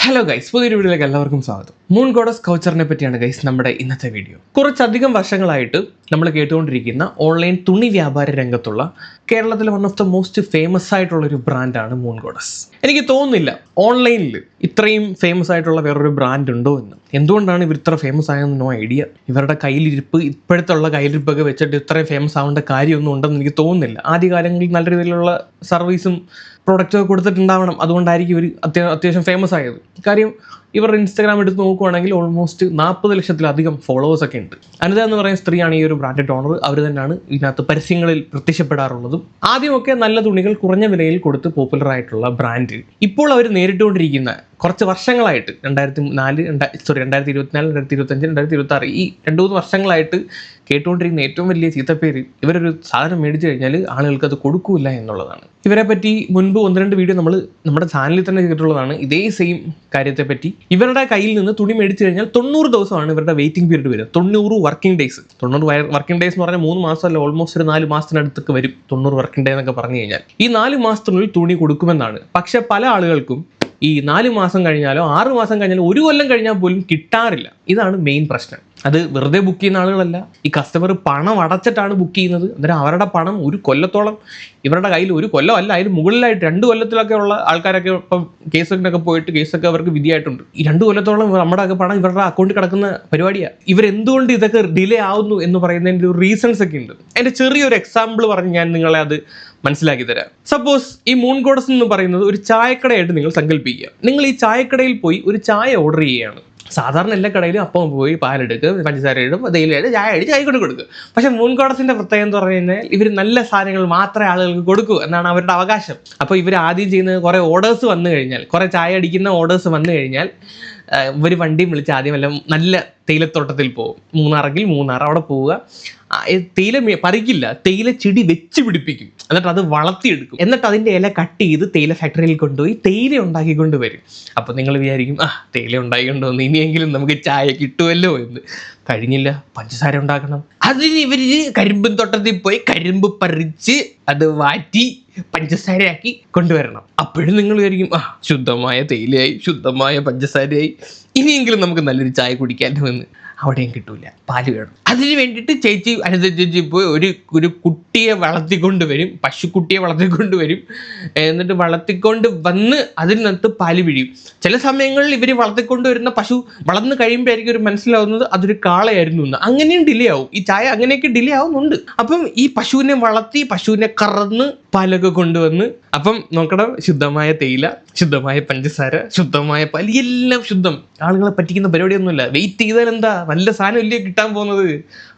Hello guys, പുതിയൊരു വീഡിയോയിലേക്ക് എല്ലാവർക്കും സ്വാഗതം. മൂൺ ഗോഡസ് കൗച്ചറിനെ പറ്റിയാണ് ഗൈസ് നമ്മുടെ ഇന്നത്തെ വീഡിയോ. കുറച്ചധികം വർഷങ്ങളായിട്ട് നമ്മൾ കേട്ടുകൊണ്ടിരിക്കുന്ന ഓൺലൈൻ തുണി വ്യാപാര രംഗത്തുള്ള കേരളത്തിലെ one of the most famous ആയിട്ടുള്ള ഒരു ബ്രാൻഡാണ് മൂൺ ഗോഡസ്. എനിക്ക് തോന്നുന്നില്ല ഓൺലൈനിൽ ഇത്രയും ഫേമസ് ആയിട്ടുള്ള വേറൊരു ബ്രാൻഡ് ഉണ്ടോ എന്ന്. എന്തുകൊണ്ടാണ് ഇവർ ഇത്ര ഫേമസ് ആയെന്ന് നോ ഐഡിയ. ഇവരുടെ കയ്യിലിരിപ്പ്, ഇപ്പോഴത്തുള്ള കയ്യിലിരിപ്പൊക്കെ വെച്ചിട്ട് ഇത്രയും ഫേമസ് ആവേണ്ട കാര്യമൊന്നും ഉണ്ടെന്ന് എനിക്ക് തോന്നുന്നില്ല. ആദ്യകാലങ്ങളിൽ നല്ല രീതിയിലുള്ള സർവീസും പ്രൊഡക്റ്റൊക്കെ കൊടുത്തിട്ടുണ്ടാവണം, അതുകൊണ്ടായിരിക്കും ഇവർ അത്യാവശ്യം ഫേമസ് ആയത്. കാര്യം ഇവരുടെ ഇൻസ്റ്റാഗ്രാം എടുത്ത് നോക്കുവാണെങ്കിൽ ഓൾമോസ്റ്റ് 40 ലക്ഷത്തിലധികം ഫോളോവേഴ്സൊക്കെ ഉണ്ട്. അനിത എന്ന് പറയുന്ന സ്ത്രീയാണ് ഈ ഒരു ബ്രാൻഡിൻ്റെ ഓണർ. അവർ തന്നെയാണ് ഇതിനകത്ത് പരസ്യങ്ങളിൽ പ്രത്യക്ഷപ്പെടാറുള്ളതും. ആദ്യമൊക്കെ നല്ല തുണികൾ കുറഞ്ഞ വിലയിൽ കൊടുത്ത് പോപ്പുലർ ആയിട്ടുള്ള ബ്രാൻഡ് ഇപ്പോൾ അവർ നേരിട്ടുകൊണ്ടിരിക്കുന്ന കുറച്ച് വർഷങ്ങളായിട്ട് 2024, 2025, 2026 ഈ 2-3 വർഷങ്ങളായിട്ട് കേട്ടുകൊണ്ടിരിക്കുന്ന ഏറ്റവും വലിയ ചീത്തപ്പേര് ഇവരൊരു സാധനം മേടിച്ചു കഴിഞ്ഞാൽ ആളുകൾക്ക് അത് കൊടുക്കൂല എന്നുള്ളതാണ്. ഇവരെ പറ്റി മുൻപ് 1-2 വീഡിയോ നമ്മൾ നമ്മുടെ ചാനലിൽ തന്നെ ചെയ്തിട്ടുള്ളതാണ്. ഇതേ സെയിം കാര്യത്തെപ്പറ്റി. ഇവരുടെ കയ്യിൽ നിന്ന് തുണി മേടിച്ചു കഴിഞ്ഞാൽ 90 ദിവസമാണ് ഇവരുടെ വെയിറ്റിംഗ് പീരീഡ് വരിക. 90 വർക്കിംഗ് ഡേയ്സ്. 90 വർക്കിംഗ് ഡേയ്സ് എന്ന് പറഞ്ഞാൽ 3 മാസമല്ല, ഓൾമോസ്റ്റ് ഒരു 4 മാസത്തിനടുത്തൊക്കെ വരും 90 വർക്കിംഗ് ഡേ എന്നൊക്കെ പറഞ്ഞു കഴിഞ്ഞാൽ. ഈ 4 മാസത്തിനുള്ളിൽ തുണി കൊടുക്കുമെന്നാണ്. പക്ഷെ പല ആളുകൾക്കും ഈ 4 മാസം കഴിഞ്ഞാലോ 6 മാസം കഴിഞ്ഞാലോ 1 കൊല്ലം കഴിഞ്ഞാൽ പോലും കിട്ടാറില്ല. ഇതാണ് മെയിൻ പ്രശ്നം. അത് വെറുതെ ബുക്ക് ചെയ്യുന്ന ആളുകളല്ല, ഈ കസ്റ്റമർ പണം അടച്ചിട്ടാണ് ബുക്ക് ചെയ്യുന്നത്. അന്നേരം അവരുടെ പണം 1 കൊല്ലത്തോളം ഇവരുടെ കയ്യിൽ, 1 കൊല്ലമല്ല അതിന് മുകളിലായിട്ട് 2 കൊല്ലത്തിലൊക്കെ ഉള്ള ആൾക്കാരൊക്കെ ഇപ്പം കേസൊക്കെ പോയിട്ട് കേസൊക്കെ അവർക്ക് വിധിയായിട്ടുണ്ട്. ഈ 2 കൊല്ലത്തോളം നമ്മുടെ ഒക്കെ പണം ഇവരുടെ അക്കൗണ്ടിൽ കിടക്കുന്ന പരിപാടിയാണ്. ഇവരെന്തുകൊണ്ട് ഇതൊക്കെ ഡിലേ ആവുന്നു എന്ന് പറയുന്നതിൻ്റെ ഒരു റീസൺസ് ഒക്കെ ഉണ്ട്. അതിൻ്റെ ചെറിയൊരു എക്സാമ്പിൾ പറഞ്ഞ് ഞാൻ നിങ്ങളെ അത് മനസ്സിലാക്കി തരാം. സപ്പോസ് ഈ മൂൺ ഗോഡസ് എന്ന് പറയുന്നത് ഒരു ചായക്കടയായിട്ട് നിങ്ങൾ സങ്കല്പിക്കുക. നിങ്ങൾ ഈ ചായക്കടയിൽ പോയി ഒരു ചായ ഓർഡർ ചെയ്യുകയാണ്. സാധാരണ എല്ലാ കടയിലും അപ്പം പോയി പാലെടുക്കുക, പഞ്ചസാര ഇടും, തേയിലയിട്ട് ചായ അടിച്ച് കൈ കൊണ്ട് കൊടുക്കുക. പക്ഷെ മൂൺ ഗോഡസിന്റെ പ്രത്യേകം എന്ന് പറഞ്ഞു കഴിഞ്ഞാൽ ഇവർ നല്ല സാധനങ്ങൾ മാത്രമേ ആളുകൾക്ക് കൊടുക്കൂ എന്നാണ് അവരുടെ അവകാശം. അപ്പോൾ ഇവർ ആദ്യം ചെയ്യുന്നത് കുറേ ഓർഡേഴ്സ് വന്നു കഴിഞ്ഞാൽ, കുറേ ചായ അടിക്കുന്ന ഓർഡേഴ്സ് വന്നു കഴിഞ്ഞാൽ ഇവർ വണ്ടിയും വിളിച്ച് ആദ്യം എല്ലാം നല്ല തേയിലത്തോട്ടത്തിൽ പോകും. മൂന്നാറെങ്കിൽ മൂന്നാർ, അവിടെ പോവുക. തേയില പറിക്കില്ല, തേയില ചെടി വെച്ച് പിടിപ്പിക്കും. എന്നിട്ട് അത് വളർത്തിയെടുക്കും. എന്നിട്ട് അതിൻ്റെ ഇല കട്ട് ചെയ്ത് തേയില ഫാക്ടറിയിൽ കൊണ്ടുപോയി തേയില ഉണ്ടാക്കിക്കൊണ്ട് വരും. അപ്പോൾ നിങ്ങൾ വിചാരിക്കും, തേയില ഉണ്ടാക്കിക്കൊണ്ട് വന്ന് ഇനിയെങ്കിലും നമുക്ക് ചായ കിട്ടുമല്ലോ എന്ന്. കഴിഞ്ഞില്ല, പഞ്ചസാര ഉണ്ടാക്കണം. അതിന് ഇവർ കരിമ്പും തോട്ടത്തിൽ പോയി കരിമ്പ് പറിച്ച് അത് വാറ്റി പഞ്ചസാരയാക്കി കൊണ്ടുവരണം. അപ്പോഴും നിങ്ങൾ വിചാരിക്കും, ശുദ്ധമായ തേയിലയായി, ശുദ്ധമായ പഞ്ചസാരയായി, ഇനിയെങ്കിലും നമുക്ക് നല്ലൊരു ചായ കുടിക്കാമല്ലോ എന്ന്. അവിടെയും കിട്ടൂല, പാല് വേണം. അതിന് വേണ്ടിയിട്ട് അനിത ചേച്ചി പോയി ഒരു കുട്ടിയെ വളർത്തിക്കൊണ്ട് വരും, പശുക്കുട്ടിയെ വളർത്തിക്കൊണ്ട് വരും. എന്നിട്ട് വളർത്തിക്കൊണ്ട് വന്ന് അതിനകത്ത് പാല് പിഴിയും. ചില സമയങ്ങളിൽ ഇവർ വളർത്തിക്കൊണ്ട് വരുന്ന പശു വളർന്ന് കഴിയുമ്പോഴായിരിക്കും ഒരു മനസ്സിലാവുന്നത് അതൊരു കാളയായിരുന്നു എന്ന്. അങ്ങനെയും ഡിലേ ആവും. ഈ ചായ അങ്ങനെയൊക്കെ ഡിലേ ആവുന്നുണ്ട്. അപ്പം ഈ പശുവിനെ വളർത്തി, പശുവിനെ കറന്ന് പാലൊക്കെ കൊണ്ടുവന്ന്, അപ്പം നോക്കണം, ശുദ്ധമായ തേയില, ശുദ്ധമായ പഞ്ചസാര, ശുദ്ധമായ പാല്, എല്ലാം ശുദ്ധം. ആളുകളെ പറ്റിക്കുന്ന പരിപാടിയൊന്നുമില്ല. വെയിറ്റ് ചെയ്താൽ എന്താ, നല്ല സാധനം ഇല്ലേ കിട്ടാൻ പോകുന്നത്.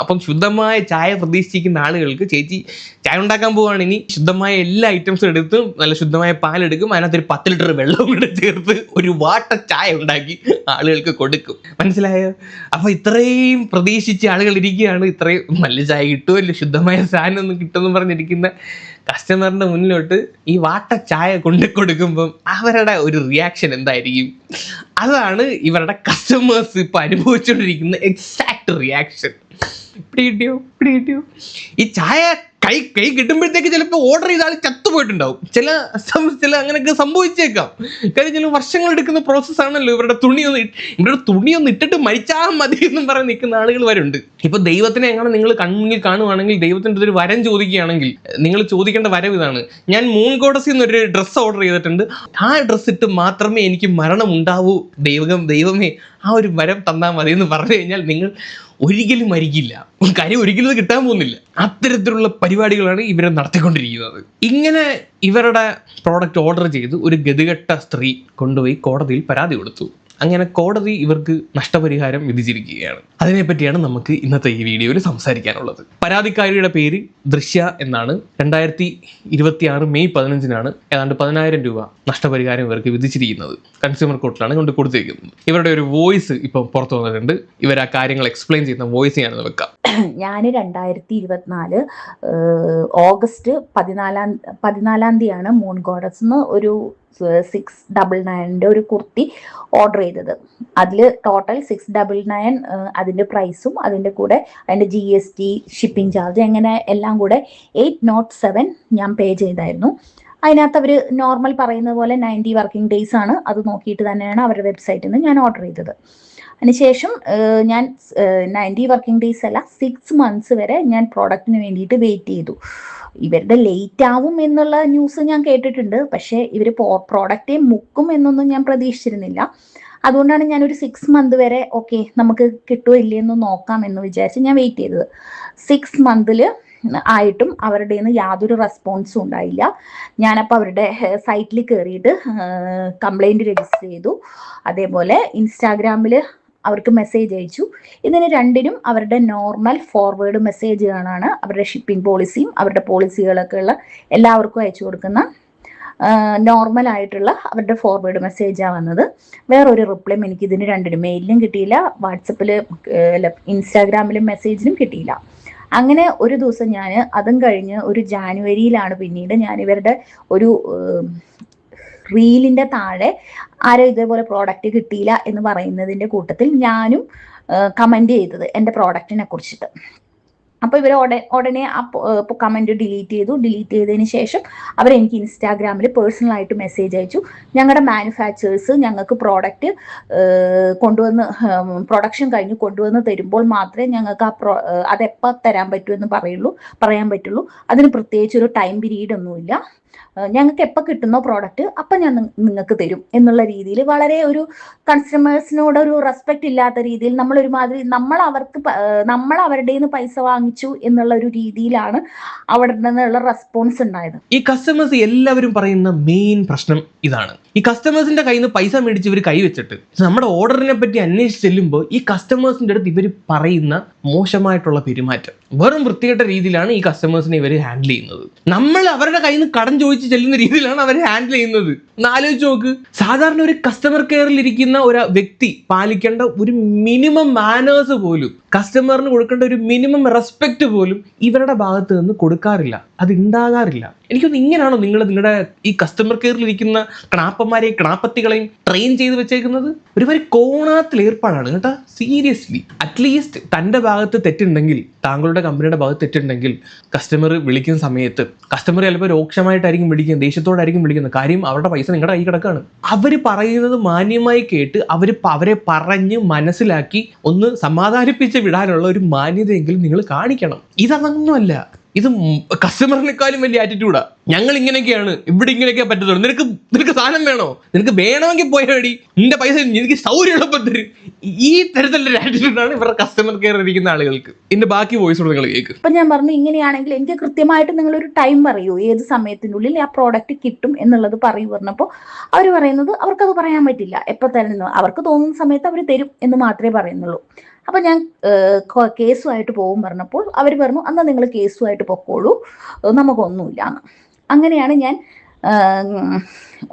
അപ്പം ശുദ്ധമായ ചായ പ്രതീക്ഷിക്കുന്ന ആളുകൾക്ക് ചേച്ചി ചായ ഉണ്ടാക്കാൻ പോവുകയാണ്. ഇനി ശുദ്ധമായ എല്ലാ ഐറ്റംസും എടുത്ത് നല്ല ശുദ്ധമായ പാലെടുക്കും, അതിനകത്ത് ഒരു 10 ലിറ്റർ വെള്ളം കൂടെ ചേർത്ത് ഒരു വാട്ട ചായ ഉണ്ടാക്കി ആളുകൾക്ക് കൊടുക്കും. മനസ്സിലായോ? അപ്പൊ ഇത്രയും പ്രതീക്ഷിച്ച് ആളുകൾ ഇരിക്കുകയാണ്. ഇത്രയും നല്ല ചായ കിട്ടുമല്ലോ, ശുദ്ധമായ സാധനം ഒന്നും കിട്ടുമെന്ന് പറഞ്ഞിരിക്കുന്ന കസ്റ്റമറിന്റെ മുന്നിലോട്ട് ഈ വാട്ട ചായ കൊണ്ടു കൊടുക്കുമ്പം അവരുടെ ഒരു റിയാക്ഷൻ എന്തായിരിക്കും? അതാണ് ഇവരുടെ കസ്റ്റമേഴ്സ് ഇപ്പൊ അനുഭവിച്ചുകൊണ്ടിരിക്കുന്ന എക്സാക്ട് റിയാക്ഷൻ. പിടികിട്ടിയോ? ഈ ചായ കൈ കിട്ടുമ്പോഴത്തേക്ക് ചിലപ്പോൾ ഓർഡർ ചെയ്ത ആൾ ചത്തുപോയിട്ടുണ്ടാവും. ചില അങ്ങനെയൊക്കെ സംഭവിച്ചേക്കാം. കാര്യം ചില വർഷങ്ങൾ എടുക്കുന്ന പ്രോസസ്സാണല്ലോ. ഇവരുടെ തുണിയൊന്ന് ഇട്ടിട്ട് മരിച്ചാൽ മതി എന്നും പറഞ്ഞ് നിൽക്കുന്ന ആളുകൾ വരുന്നുണ്ട്. ഇപ്പൊ ദൈവത്തിനെ എങ്ങനെ നിങ്ങൾ കൺമുന്നിൽ കാണുവാണെങ്കിൽ, ദൈവത്തിൻ്റെ ഒരു വരം ചോദിക്കുകയാണെങ്കിൽ, നിങ്ങൾ ചോദിക്കേണ്ട വരം ഇതാണ്: ഞാൻ മൂൺ ഗോഡസിൽ നിന്നൊരു ഡ്രസ്സ് ഓർഡർ ചെയ്തിട്ടുണ്ട്, ആ ഡ്രസ്സ് ഇട്ട് മാത്രമേ എനിക്ക് മരണം ഉണ്ടാവൂ. ദൈവമേ ആ ഒരു വരം തന്നാൽ മതി എന്ന് പറഞ്ഞു കഴിഞ്ഞാൽ നിങ്ങൾ ഒരിക്കലും മരിക്കില്ല. കാര്യം ഒരിക്കലും ഇത് കിട്ടാൻ പോകുന്നില്ല. അത്തരത്തിലുള്ള പരിപാടികളാണ് ഇവരെ നടത്തിക്കൊണ്ടിരിക്കുന്നത്. ഇങ്ങനെ ഇവരുടെ പ്രോഡക്റ്റ് ഓർഡർ ചെയ്ത് ഒരു ഗതികെട്ട സ്ത്രീ കൊണ്ടുപോയി കോടതിയിൽ പരാതി കൊടുത്തു. അങ്ങനെ കോടതി ഇവർക്ക് നഷ്ടപരിഹാരം വിധിച്ചിരിക്കുകയാണ്. അതിനെപ്പറ്റിയാണ് നമുക്ക് ഇന്നത്തെ ഈ വീഡിയോയിൽ സംസാരിക്കാനുള്ളത്. പരാതിക്കാരിയുടെ പേര് ദൃശ്യ എന്നാണ്. 2026 മെയ് 15-നാണ് ഏതാണ്ട് 10,000 രൂപ നഷ്ടപരിഹാരം ഇവർക്ക് വിധിച്ചിരിക്കുന്നത്. കൺസ്യൂമർ കോർട്ടിലാണ് കൊണ്ട് കൊടുത്തിരിക്കുന്നത്. ഇവരുടെ ഒരു വോയിസ് ഇപ്പം പുറത്തു വന്നിട്ടുണ്ട്. ഇവർ ആ കാര്യങ്ങൾ എക്സ്പ്ലെയിൻ ചെയ്യുന്ന വോയിസ് ഞാനത് വെക്കാം. ഞാൻ 2024 ഓഗസ്റ്റ് 14 തീയതിയാണ് മൂൺ ഗോഡസ് ഒരു 699 ഒരു കുർത്തി ഓർഡർ ചെയ്തത്. അതിൽ ടോട്ടൽ 699 അതിൻ്റെ പ്രൈസും അതിൻ്റെ കൂടെ അതിൻ്റെ GST, ഷിപ്പിംഗ് ചാർജ്, അങ്ങനെ എല്ലാം കൂടെ 807 ഞാൻ പേ ചെയ്തായിരുന്നു. അതിനകത്ത് അവർ നോർമൽ പറയുന്ന പോലെ 90 വർക്കിംഗ് ഡേയ്സ് ആണ്. അത് നോക്കിയിട്ട് തന്നെയാണ് അവരുടെ വെബ്സൈറ്റിൽ നിന്ന് ഞാൻ ഓർഡർ ചെയ്തത്. അതിനുശേഷം ഞാൻ 90 വർക്കിംഗ് ഡേയ്സ് അല്ല 6 months വരെ ഞാൻ പ്രോഡക്റ്റിന് വേണ്ടിയിട്ട് വെയിറ്റ് ചെയ്തു. ഇവരുടെ ലേറ്റ് ആവും എന്നുള്ള ന്യൂസ് ഞാൻ കേട്ടിട്ടുണ്ട്, പക്ഷേ ഇവർ പ്രോഡക്റ്റേ മുക്കും എന്നൊന്നും ഞാൻ പ്രതീക്ഷിച്ചിരുന്നില്ല. അതുകൊണ്ടാണ് ഞാനൊരു 6 month വരെ ഓക്കെ നമുക്ക് കിട്ടുമോ ഇല്ലയെന്ന് നോക്കാം എന്ന് വിചാരിച്ച് ഞാൻ വെയിറ്റ് ചെയ്തത്. 6 month ആയിട്ടും അവരുടെ നിന്ന് യാതൊരു റെസ്പോൺസും ഉണ്ടായില്ല. ഞാനപ്പോൾ അവരുടെ സൈറ്റിൽ കയറിയിട്ട് കംപ്ലൈൻറ്റ് രജിസ്റ്റർ ചെയ്തു. അതേപോലെ ഇൻസ്റ്റാഗ്രാമിൽ അവർക്ക് മെസ്സേജ് അയച്ചു. ഇതിന് രണ്ടിനും അവരുടെ നോർമൽ ഫോർവേഡ് മെസ്സേജുകളാണ് അവരുടെ ഷിപ്പിംഗ് പോളിസിയും അവരുടെ പോളിസികളൊക്കെ ഉള്ള എല്ലാവർക്കും അയച്ചു കൊടുക്കുന്ന നോർമൽ ആയിട്ടുള്ള അവരുടെ ഫോർവേഡ് മെസ്സേജാണ് വന്നത്. വേറൊരു റിപ്ലൈയും എനിക്ക് ഇതിന് രണ്ടിനും മെയിലിലും കിട്ടിയില്ല, വാട്സപ്പിൽ ഇൻസ്റ്റാഗ്രാമിലും മെസ്സേജിനും കിട്ടിയില്ല. അങ്ങനെ ഒരു ദിവസം ഞാൻ അതും കഴിഞ്ഞ് ഒരു ജാനുവരിയിലാണ് പിന്നീട് ഞാൻ ഇവരുടെ ഒരു റീലിൻ്റെ താഴെ ആരോ ഇതേപോലെ പ്രോഡക്റ്റ് കിട്ടിയില്ല എന്ന് പറയുന്നതിൻ്റെ കൂട്ടത്തിൽ ഞാനും കമൻറ്റ് ചെയ്തത് എൻ്റെ പ്രോഡക്റ്റിനെ കുറിച്ചിട്ട്. അപ്പോൾ ഇവർ ഉടനെ ആ കമൻറ്റ് ഡിലീറ്റ് ചെയ്തതിന് ശേഷം അവരെനിക്ക് ഇൻസ്റ്റാഗ്രാമിൽ പേഴ്സണലായിട്ട് മെസ്സേജ് അയച്ചു. ഞങ്ങളുടെ മാനുഫാക്ചേഴ്സ് ഞങ്ങൾക്ക് പ്രോഡക്റ്റ് പ്രൊഡക്ഷൻ കഴിഞ്ഞ് കൊണ്ടുവന്ന് തരുമ്പോൾ മാത്രമേ ഞങ്ങൾക്ക് അതെപ്പോൾ തരാൻ പറ്റുമെന്ന് പറയാൻ പറ്റുള്ളൂ. അതിന് പ്രത്യേകിച്ച് ഒരു ടൈം പീരീഡ് ഒന്നുമില്ല. ഞങ്ങൾക്ക് എപ്പോൾ കിട്ടുന്നോ പ്രോഡക്റ്റ് അപ്പം ഞാൻ നിങ്ങൾക്ക് തരും എന്നുള്ള രീതിയിൽ വളരെ ഒരു കൺസ്യൂമേഴ്സിനോട് ഒരു റെസ്പെക്റ്റ് ഇല്ലാത്ത രീതിയിൽ നമ്മളൊരുമാതിരി നമ്മൾ അവരുടെ നിന്ന് പൈസ വാങ്ങിച്ചു എന്നുള്ള ഒരു രീതിയിലാണ് അവിടെ നിന്നുള്ള റെസ്പോൺസ് ഉണ്ടായത്. ഈ കസ്റ്റമേഴ്സ് എല്ലാവരും പറയുന്ന മെയിൻ പ്രശ്നം ഇതാണ്. ഈ കസ്റ്റമേഴ്സിന്റെ കയ്യിൽ നിന്ന് പൈസ മേടിച്ച് ഇവർ കൈവച്ചിട്ട് നമ്മുടെ ഓർഡറിനെ പറ്റി അന്വേഷിച്ച് ചെല്ലുമ്പോൾ ഈ കസ്റ്റമേഴ്സിന്റെ അടുത്ത് ഇവർ പറയുന്ന മോശമായിട്ടുള്ള പെരുമാറ്റം, വെറും വൃത്തികെട്ട രീതിയിലാണ് ഈ കസ്റ്റമേഴ്സിനെ ഇവർ ഹാൻഡിൽ ചെയ്യുന്നത്. നമ്മൾ അവരുടെ കയ്യിൽ നിന്ന് കടം ചോദിച്ച് ചെല്ലുന്ന രീതിയിലാണ് അവർ ഹാൻഡിൽ ചെയ്യുന്നത്. ഒന്ന് ആലോചിച്ച് നോക്ക്. സാധാരണ ഒരു കസ്റ്റമർ കെയറിൽ ഇരിക്കുന്ന ഒരു വ്യക്തി പാലിക്കേണ്ട ഒരു മിനിമം മാനേഴ്സ് പോലും, കസ്റ്റമറിന് കൊടുക്കേണ്ട ഒരു മിനിമം റെസ്പെക്ട് പോലും ഇവരുടെ ഭാഗത്ത് നിന്ന് കൊടുക്കാറില്ല, അത് ഉണ്ടാകാറില്ല. എനിക്കൊന്ന് ഇങ്ങനെയാണോ നിങ്ങളുടെ ഈ കസ്റ്റമർ കെയറിൽ ഇരിക്കുന്ന ക്ണാപ്പന്മാരെയും ക്ണാപ്പത്തികളെയും ട്രെയിൻ ചെയ്ത് വെച്ചേക്കുന്നത്? ഒരുമാതിരി കോണാത്തിൽ ഏർപ്പാടാണ് കേട്ടോ. സീരിയസ്ലി, അറ്റ്ലീസ്റ്റ് തൻ്റെ ഭാഗത്ത് തെറ്റുണ്ടെങ്കിൽ, താങ്കളുടെ കമ്പനിയുടെ ഭാഗത്ത് തെറ്റുണ്ടെങ്കിൽ കസ്റ്റമർ വിളിക്കുന്ന സമയത്ത് കസ്റ്റമർ ചിലപ്പോൾ രോക്ഷമായിട്ടായിരിക്കും വിളിക്കുന്നത്, ദേഷ്യത്തോടായിരിക്കും വിളിക്കുന്നത്. കാര്യം അവരുടെ പൈസ നിങ്ങളുടെ കൈ കിടക്കാണ്. അവർ പറയുന്നത് മാന്യമായി കേട്ട് അവരെ പറഞ്ഞ് മനസ്സിലാക്കി ഒന്ന് സമാധാനിപ്പിച്ച് വിടാനുള്ള ഒരു മാന്യതയെങ്കിലും നിങ്ങൾ കാണിക്കണം. ഇതൊന്നുമല്ല. ഇത് കസ്റ്റമറിനേക്കാളും വലിയ ആറ്റിറ്റ്യൂഡാ. ഞങ്ങൾ ഇങ്ങനെയൊക്കെയാണ്, ഇവിടെ ഇങ്ങനെയൊക്കെ പറ്റത്തുള്ളൂ. നിനക്ക് സാധനം വേണോ? നിനക്ക് വേണമെങ്കിൽ പോയടി, നിന്റെ പൈസ എനിക്ക് സൗകര്യം എളുപ്പം തരും. ഈ തരത്തിലുള്ള ആറ്റിറ്റ്യൂഡാണ് ഇവരുടെ കസ്റ്റമർ കെയർ ഇരിക്കുന്ന ആളുകൾക്ക്. ഇതിന്റെ ബാക്കി വോയിസ് നിങ്ങൾ കേൾക്കും. ഇപ്പൊ ഞാൻ പറഞ്ഞു, ഇങ്ങനെയാണെങ്കിൽ എനിക്ക് കൃത്യമായിട്ട് നിങ്ങളൊരു ടൈം പറയൂ, ഏത് സമയത്തിനുള്ളിൽ ആ പ്രോഡക്റ്റ് കിട്ടും എന്നുള്ളത് പറയൂ പറഞ്ഞപ്പോൾ അവർ പറയുന്നത് അവർക്കത് പറയാൻ പറ്റില്ല. എപ്പോൾ തരുന്നു അവർക്ക് തോന്നുന്ന സമയത്ത് അവർ തരും എന്ന് മാത്രമേ പറയുന്നുള്ളൂ. അപ്പം ഞാൻ കേസുമായിട്ട് പോകും പറഞ്ഞപ്പോൾ അവർ പറഞ്ഞു എന്നാൽ നിങ്ങൾ കേസുമായിട്ട് പൊക്കോളൂ, നമുക്കൊന്നുമില്ല എന്ന്. അങ്ങനെയാണ് ഞാൻ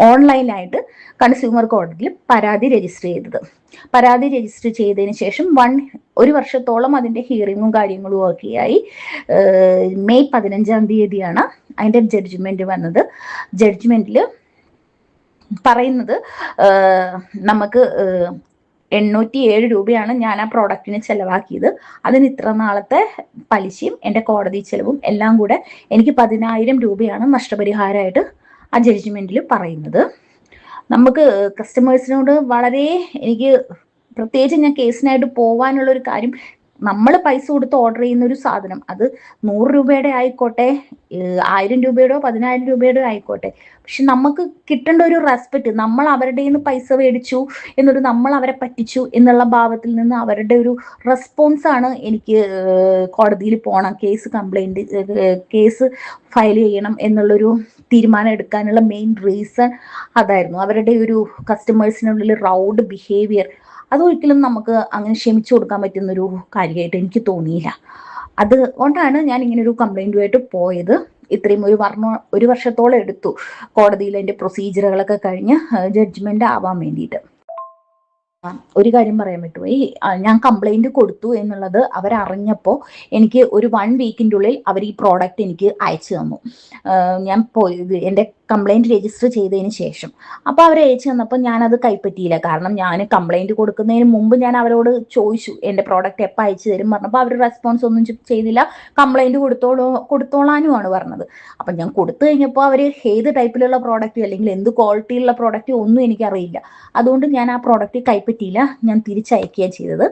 ഓൺലൈനായിട്ട് കൺസ്യൂമർ കോടതിയിൽ പരാതി രജിസ്റ്റർ ചെയ്തത്. പരാതി രജിസ്റ്റർ ചെയ്തതിന് ശേഷം 1 വർഷത്തോളം അതിൻ്റെ ഹിയറിങ്ങും കാര്യങ്ങളും ഒക്കെയായി. മെയ് 15 അതിൻ്റെ ജഡ്ജ്മെൻറ്റ് വന്നത്. ജഡ്ജ്മെൻറ്റിൽ പറയുന്നത് നമുക്ക് 807 രൂപയാണ് ഞാൻ ആ പ്രോഡക്റ്റിന് ചിലവാക്കിയത്. അതിന് ഇത്ര നാളത്തെ പലിശയും എൻ്റെ കോടതി ചിലവും എല്ലാം കൂടെ എനിക്ക് 10,000 രൂപയാണ് നഷ്ടപരിഹാരമായിട്ട് ആ ജഡ്ജ്മെൻറ്റിൽ പറയുന്നത്. നമുക്ക് കസ്റ്റമേഴ്സിനോട് വളരെ എനിക്ക് പ്രത്യേകിച്ച് ഞാൻ കേസിനായിട്ട് പോകാനുള്ളൊരു കാര്യം, നമ്മൾ പൈസ കൊടുത്ത് ഓർഡർ ചെയ്യുന്ന ഒരു സാധനം, അത് 100 രൂപയുടെ ആയിക്കോട്ടെ, 1000 രൂപയുടെയോ 10,000 രൂപയുടെയോ ആയിക്കോട്ടെ, പക്ഷെ നമുക്ക് കിട്ടേണ്ട ഒരു റെസ്പെക്റ്റ്, നമ്മൾ അവരുടെ നിന്ന് പൈസ മേടിച്ചു എന്നൊരു, നമ്മൾ അവരെ പറ്റിച്ചു എന്നുള്ള ഭാവത്തിൽ നിന്ന് അവരുടെ ഒരു റെസ്പോൺസാണ് എനിക്ക് കോടതിയിൽ പോകണം, കേസ് ഫയൽ ചെയ്യണം എന്നുള്ളൊരു തീരുമാനം എടുക്കാനുള്ള മെയിൻ റീസൺ അതായിരുന്നു. അവരുടെ ഒരു കസ്റ്റമേഴ്സിനുള്ളിൽ റൗഡ് ബിഹേവിയർ, അതൊരിക്കലും നമുക്ക് അങ്ങനെ ക്ഷമിച്ചു കൊടുക്കാൻ പറ്റുന്നൊരു കാര്യമായിട്ട് എനിക്ക് തോന്നിയില്ല. അതുകൊണ്ടാണ് ഞാൻ ഇങ്ങനെ ഒരു കംപ്ലൈൻറ്റുമായിട്ട് പോയത്. ഇത്രയും ഒരു വർഷത്തോളം എടുത്തു കോടതിയിൽ എൻ്റെ പ്രൊസീജിയറുകളൊക്കെ കഴിഞ്ഞ് ജഡ്ജ്മെൻ്റ് ആവാൻ വേണ്ടിയിട്ട്. ഒരു കാര്യം പറയാൻ പറ്റുമോ, ഞാൻ കംപ്ലൈൻറ്റ് കൊടുത്തു എന്നുള്ളത് അവരറിഞ്ഞപ്പോൾ എനിക്ക് ഒരു 1 വീക്കിൻ്റെ ഉള്ളിൽ അവർ ഈ പ്രോഡക്റ്റ് എനിക്ക് അയച്ചു തന്നു. ഞാൻ എൻ്റെ കംപ്ലൈൻറ്റ് രജിസ്റ്റർ ചെയ്തതിന് ശേഷം. അപ്പോൾ അവർ അയച്ചു തന്നപ്പോൾ ഞാനത് കൈപ്പറ്റിയില്ല. കാരണം ഞാൻ കംപ്ലൈൻറ്റ് കൊടുക്കുന്നതിന് മുമ്പ് ഞാൻ അവരോട് ചോദിച്ചു എൻ്റെ പ്രോഡക്റ്റ് എപ്പോൾ അയച്ചു തരും പറഞ്ഞപ്പോൾ അവർ റെസ്പോൺസ് ഒന്നും ചെയ്തില്ല. കംപ്ലൈൻറ്റ് കൊടുത്തോളാനുമാണ് പറഞ്ഞത്. അപ്പം ഞാൻ കൊടുത്തു കഴിഞ്ഞപ്പോൾ അവർ ഏത് ടൈപ്പിലുള്ള പ്രോഡക്റ്റ് അല്ലെങ്കിൽ എന്ത് ക്വാളിറ്റിയുള്ള പ്രോഡക്റ്റ് ഒന്നും എനിക്കറിയില്ല. അതുകൊണ്ട് ഞാൻ ആ പ്രോഡക്റ്റ് കൈപ്പറ്റിയില്ല, ഞാൻ തിരിച്ചയക്കുകയാണ് ചെയ്തത്.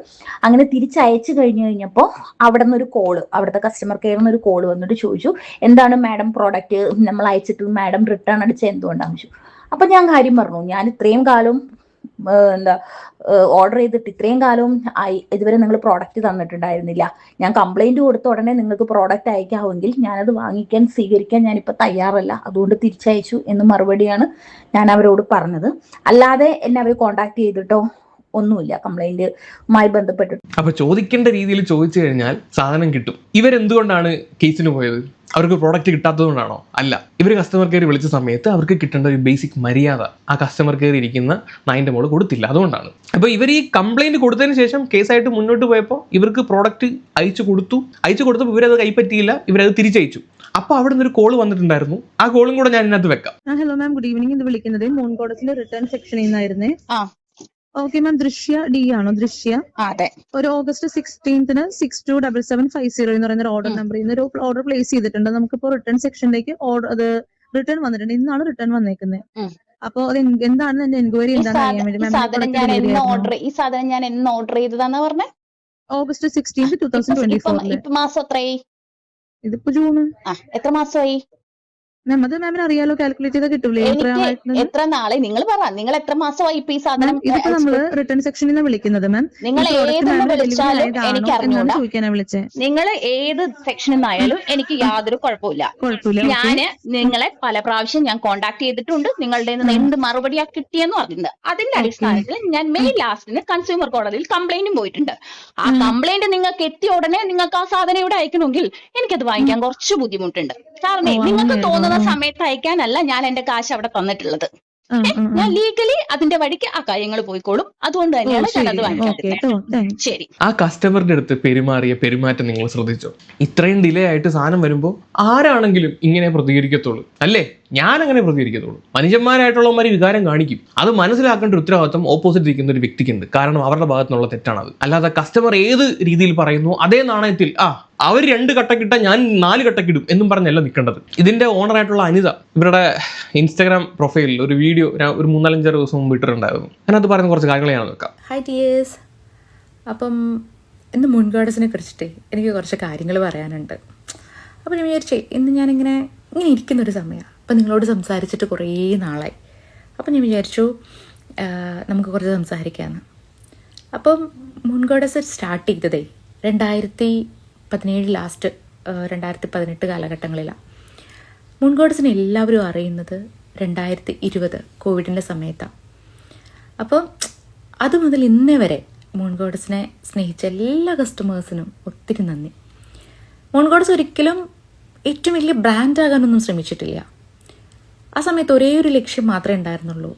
അങ്ങനെ തിരിച്ചയച്ചു കഴിഞ്ഞപ്പോൾ അവിടെ നിന്നൊരു കോള്, അവിടുത്തെ കസ്റ്റമർ കെയറിൽ നിന്നൊരു കോള് വന്നിട്ട് ചോദിച്ചു, എന്താണ് മാഡം പ്രോഡക്റ്റ് നമ്മൾ അയച്ചിട്ട് മാഡം റിട്ടേൺ അടിച്ച എന്തുകൊണ്ടാണെന്ന് ചോദിച്ചു. അപ്പം ഞാൻ കാര്യം പറഞ്ഞു, ഞാൻ ഇത്രയും കാലം ഓർഡർ ചെയ്തിട്ട് ഇത്രയും കാലവും ഇതുവരെ നിങ്ങൾ പ്രോഡക്റ്റ് തന്നിട്ടുണ്ടായിരുന്നില്ല. ഞാൻ കംപ്ലൈൻറ്റ് കൊടുത്ത ഉടനെ നിങ്ങൾക്ക് പ്രോഡക്റ്റ് അയക്കാമെങ്കിൽ ഞാനത് സ്വീകരിക്കാൻ ഞാനിപ്പോൾ തയ്യാറല്ല, അതുകൊണ്ട് തിരിച്ചയച്ചു എന്ന് മറുപടിയാണ് ഞാൻ അവരോട് പറഞ്ഞത്. അല്ലാതെ എന്നെ അവർ കോണ്ടാക്ട് ചെയ്തിട്ടോ ഒന്നുമില്ല കംപ്ലൈന്റുമായി ബന്ധപ്പെട്ടിട്ട്. അപ്പൊ ചോദിക്കേണ്ട രീതിയിൽ ചോദിച്ചു കഴിഞ്ഞാൽ സാധനം കിട്ടും. ഇവരെന്തുകൊണ്ടാണ് കേസിന് പോയത്? അവർക്ക് പ്രോഡക്റ്റ് കിട്ടാത്തത് കൊണ്ടാണോ? അല്ല, ഇവർ കസ്റ്റമർ കെയർ വിളിച്ച സമയത്ത് അവർക്ക് കിട്ടേണ്ട ഒരു ബേസിക് മര്യാദ ആ കസ്റ്റമർ കെയർ ഇരിക്കുന്ന നായിൻ്റെ മോള് കൊടുത്തില്ല, അതുകൊണ്ടാണ്. അപ്പോൾ ഇവർ ഈ കംപ്ലൈന്റ് കൊടുത്തതിന് ശേഷം കേസായിട്ട് മുന്നോട്ട് പോയപ്പോൾ ഇവർക്ക് പ്രോഡക്റ്റ് അയച്ചു കൊടുത്തപ്പോൾ ഇവരത് കൈപ്പറ്റിയില്ല, ഇവരത് തിരിച്ചയച്ചു. അപ്പോൾ അവിടെ നിന്നൊരു കോൾ വന്നിട്ടുണ്ടായിരുന്നു, ആ കോളും കൂടെ ഞാൻ ഇതിനകത്ത് വെക്കാം. Hello ma'am, good evening. ഇത് വിളിക്കുന്നത് മൂൺഗോഡസിന്റെ റിട്ടേൺ സെക്ഷനിൽ നിന്നായിരുന്നേ. ഓക്കെ മാം, ദൃശ്യ ഡി ആണോ? ദൃശ്യ, അതെ. ഒരു ഓഗസ്റ്റ് 16 627750 എന്ന് പറയുന്ന ഒരു ഓർഡർ നമ്പറിൽ നിന്ന് ഒരു ഓർഡർ പ്ലേസ് ചെയ്തിട്ടുണ്ട്. നമുക്കിപ്പോ റിട്ടേൺ സെക്ഷനിലേക്ക് അത് റിട്ടേൺ വന്നിട്ടുണ്ട്. ഇന്നാണ് റിട്ടേൺ വന്നേക്കുന്നത്. അപ്പൊ അത് എന്താണ് എന്റെ എൻക്വയറി എന്താണെന്ന് അറിയാൻ വേണ്ടി ഈ സാധനം ഞാൻ എന്ന് ഓർഡർ ചെയ്തതാന്ന് പറഞ്ഞേ? ഓഗസ്റ്റ് 16 2024. ഇപ്പൊ മാസം എത്രയായി? ഇതിപ്പോ ജൂണ്. എത്ര മാസമായി? അത് മാമിന് അറിയാലോ, കാൽക്കുലേറ്റ് ചെയ്താൽ കിട്ടൂലേ എത്ര നാളെ? നിങ്ങൾ പറ, നിങ്ങൾ എത്ര മാസമായി ഇപ്പൊ ഈ സാധനം? ഇതിപ്പോ നമ്മള് റിട്ടേൺ സെക്ഷനിൽ നിന്ന് വിളിക്കുന്നത് മാം. നിങ്ങൾ ഏതെന്ന് വിളിച്ചാലും എനിക്ക് അറിഞ്ഞൂടാ. ചോദിക്കാനാ വിളിച്ചേ. നിങ്ങൾ ഏത് സെക്ഷനിൽ നിന്നായാലും എനിക്ക് യാതൊരു കുഴപ്പമില്ല. ഞാന് നിങ്ങളെ പല പ്രാവശ്യം ഞാൻ കോണ്ടാക്ട് ചെയ്തിട്ടുണ്ട്. നിങ്ങളുടെ എന്ത് മറുപടിയാ കിട്ടിയെന്ന് പറഞ്ഞിട്ടുണ്ട്. അതിന്റെ അടിസ്ഥാനത്തിൽ ഞാൻ മെയ് ലാസ്റ്റിന് കൺസ്യൂമർ കോടതിയിൽ കംപ്ലൈന്റും പോയിട്ടുണ്ട്. ആ കംപ്ലൈന്റ് നിങ്ങൾക്ക് എത്തിയ ഉടനെ നിങ്ങൾക്ക് ആ സാധനം ഇവിടെ അയക്കണമെങ്കിൽ എനിക്കത് വാങ്ങിക്കാൻ കുറച്ച് ബുദ്ധിമുട്ടുണ്ട്. കാരണം നിങ്ങൾക്ക് തോന്നുന്ന സമയത്ത് അയക്കാനല്ല ഞാൻ എന്റെ കാശ് അവിടെ തന്നിട്ടുള്ളത്. ഞാൻ ലീഗലി അതിന്റെ വഴിക്ക് ആ കാര്യങ്ങൾ പോയിക്കോളും. അതുകൊണ്ട് തന്നെയാണ് ഞാനത് വാങ്ങിക്കാതിരുന്നത്. ശരി. ആ കസ്റ്റമറിന്റെ അടുത്ത് പെരുമാറിയ പെരുമാറ്റം നിങ്ങൾ ശ്രദ്ധിച്ചോ? ഇത്രയും ഡിലേ ആയിട്ട് സാധനം വരുമ്പോൾ ആരാണെങ്കിലും ഇങ്ങനെ പ്രതികരിക്കത്തുള്ളൂ, അല്ലേ? ഞാൻ അങ്ങനെ പ്രതികരിക്കത്തുള്ളൂ. മനുഷ്യന്മാരായിട്ടുള്ളവന്മാർ വികാരം കാണിക്കും. അത് മനസ്സിലാക്കേണ്ട ഒരു ഉത്തരവാദിത്വം ഓപ്പോസിറ്റ് ഇരിക്കുന്ന ഒരു വ്യക്തിക്കുണ്ട്. കാരണം അവരുടെ ഭാഗത്തു നിന്നുള്ള തെറ്റാണത്. അല്ലാതെ കസ്റ്റമർ ഏത് രീതിയിൽ പറയുന്നു അതേ നാണയത്തിൽ അവർ 2 കട്ടക്കിട്ട ഞാൻ 4 കട്ടക്കിടും എന്നും പറഞ്ഞല്ല നിൽക്കേണ്ടത്. ഇതിന്റെ ഓണറായിട്ടുള്ള അനിത ഇവരുടെ ഇൻസ്റ്റാഗ്രാം പ്രൊഫൈലിൽ ഒരു വീഡിയോ ഒരു 3-4 ദിവസം മുമ്പ് ഇട്ടിട്ടുണ്ടായിരുന്നു. അതിനകത്ത് പറയുന്ന കുറച്ച് കാര്യങ്ങൾ ഞാൻ നോക്കാം. ഹായ് ടിയേഴ്സ്, അപ്പം ഇന്ന് മൂൺഗോഡസിനെ കുറിച്ചിട്ട് എനിക്ക് കുറച്ച് കാര്യങ്ങൾ പറയാനുണ്ട്. അപ്പോൾ ഞാൻ വിചാരിച്ചേ ഇന്ന് ഇങ്ങനെ ഇരിക്കുന്നൊരു സമയമാണ്. അപ്പം നിങ്ങളോട് സംസാരിച്ചിട്ട് കുറേ നാളായി. അപ്പം ഞാൻ വിചാരിച്ചു നമുക്ക് കുറച്ച് സംസാരിക്കാമെന്ന്. അപ്പം മൂൺഗോഡസ് സ്റ്റാർട്ട് ചെയ്തതേ 2017 ലാസ്റ്റ് 2018 കാലഘട്ടങ്ങളിലാണ്. മൂൺഗോഡസിനെ എല്ലാവരും അറിയുന്നത് 2020 കോവിഡിൻ്റെ സമയത്താണ്. അപ്പം അത് മുതൽ ഇന്നേ വരെ മൂൺഗോഡസിനെ സ്നേഹിച്ച എല്ലാ കസ്റ്റമേഴ്സിനും ഒത്തിരി നന്ദി. മൂൺഗോഡസ് ഒരിക്കലും ഏറ്റവും വലിയ ബ്രാൻഡാകാനൊന്നും ശ്രമിച്ചിട്ടില്ല. ആ സമയത്ത് ഒരേ ഒരു ലക്ഷ്യം മാത്രമേ ഉണ്ടായിരുന്നുള്ളൂ,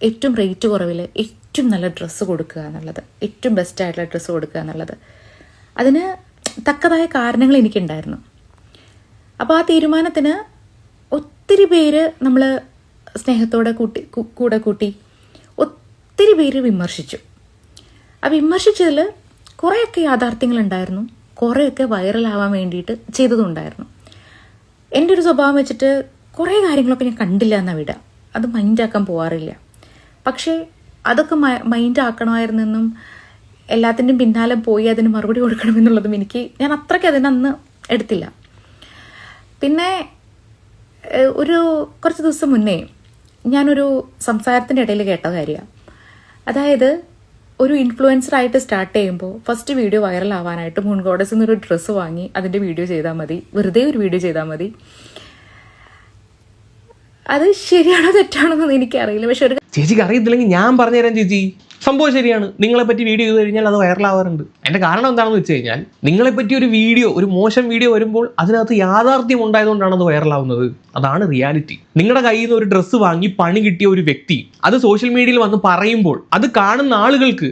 ഏറ്റവും റേറ്റ് കുറവിൽ ഏറ്റവും നല്ല ഡ്രസ്സ് കൊടുക്കുക എന്നുള്ളത്, ഏറ്റവും ബെസ്റ്റായിട്ടുള്ള ഡ്രസ്സ് കൊടുക്കുക എന്നുള്ളത്. അതിന് തക്കതായ കാരണങ്ങൾ എനിക്കുണ്ടായിരുന്നു. അപ്പോൾ ആ തീരുമാനത്തിന് ഒത്തിരി പേര് നമ്മൾ സ്നേഹത്തോടെ കൂടെ കൂട്ടി ഒത്തിരി പേര് വിമർശിച്ചു. ആ വിമർശിച്ചതിൽ കുറേയൊക്കെ യാഥാർത്ഥ്യങ്ങളുണ്ടായിരുന്നു, കുറേയൊക്കെ വൈറലാവാൻ വേണ്ടിയിട്ട് ചെയ്തതുണ്ടായിരുന്നു. എൻ്റെ ഒരു സ്വഭാവം വെച്ചിട്ട് കുറേ കാര്യങ്ങളൊക്കെ ഞാൻ കണ്ടില്ല എന്നാ വിടുക, അത് മൈൻഡാക്കാൻ പോകാറില്ല. പക്ഷേ അതൊക്കെ മൈൻഡാക്കണമായിരുന്നെന്നും എല്ലാത്തിൻ്റെയും പിന്നാലെ പോയി അതിന് മറുപടി കൊടുക്കണമെന്നുള്ളതും ഞാൻ അത്രയ്ക്ക് അതിനന്ന് എടുത്തില്ല. പിന്നെ കുറച്ച് ദിവസം മുന്നേ ഞാനൊരു സംസാരത്തിൻ്റെ ഇടയിൽ കേട്ട കാര്യമാണ്. അതായത് ഒരു ഇൻഫ്ലുവൻസറായിട്ട് സ്റ്റാർട്ട് ചെയ്യുമ്പോൾ ഫസ്റ്റ് വീഡിയോ വൈറലാവാനായിട്ട് മൂൺഗോഡസിൽ നിന്നൊരു ഡ്രസ്സ് വാങ്ങി അതിൻ്റെ വീഡിയോ ചെയ്താൽ മതി, വെറുതെ ഒരു വീഡിയോ ചെയ്താൽ മതി. അത് ശരിയാണോ തെറ്റാണോ എന്ന് എനിക്കറിയില്ല. പക്ഷെ ചേച്ചിക്ക് അറിയത്തില്ലെങ്കിൽ ഞാൻ പറഞ്ഞുതരാം ചേച്ചി. സംഭവം ശരിയാണ്. നിങ്ങളെപ്പറ്റി വീഡിയോ ചെയ്ത് കഴിഞ്ഞാൽ അത് വൈറലാവാറുണ്ട്. എൻ്റെ കാരണം എന്താണെന്ന് വെച്ച് കഴിഞ്ഞാൽ നിങ്ങളെപ്പറ്റി ഒരു മോശം വീഡിയോ വരുമ്പോൾ അതിനകത്ത് യാഥാർത്ഥ്യം ഉണ്ടായതുകൊണ്ടാണ് അത് വൈറലാവുന്നത്. അതാണ് റിയാലിറ്റി. നിങ്ങളുടെ കയ്യിൽ നിന്ന് ഒരു ഡ്രസ്സ് വാങ്ങി പണി കിട്ടിയ ഒരു വ്യക്തി അത് സോഷ്യൽ മീഡിയയിൽ വന്ന് പറയുമ്പോൾ അത് കാണുന്ന ആളുകൾക്ക്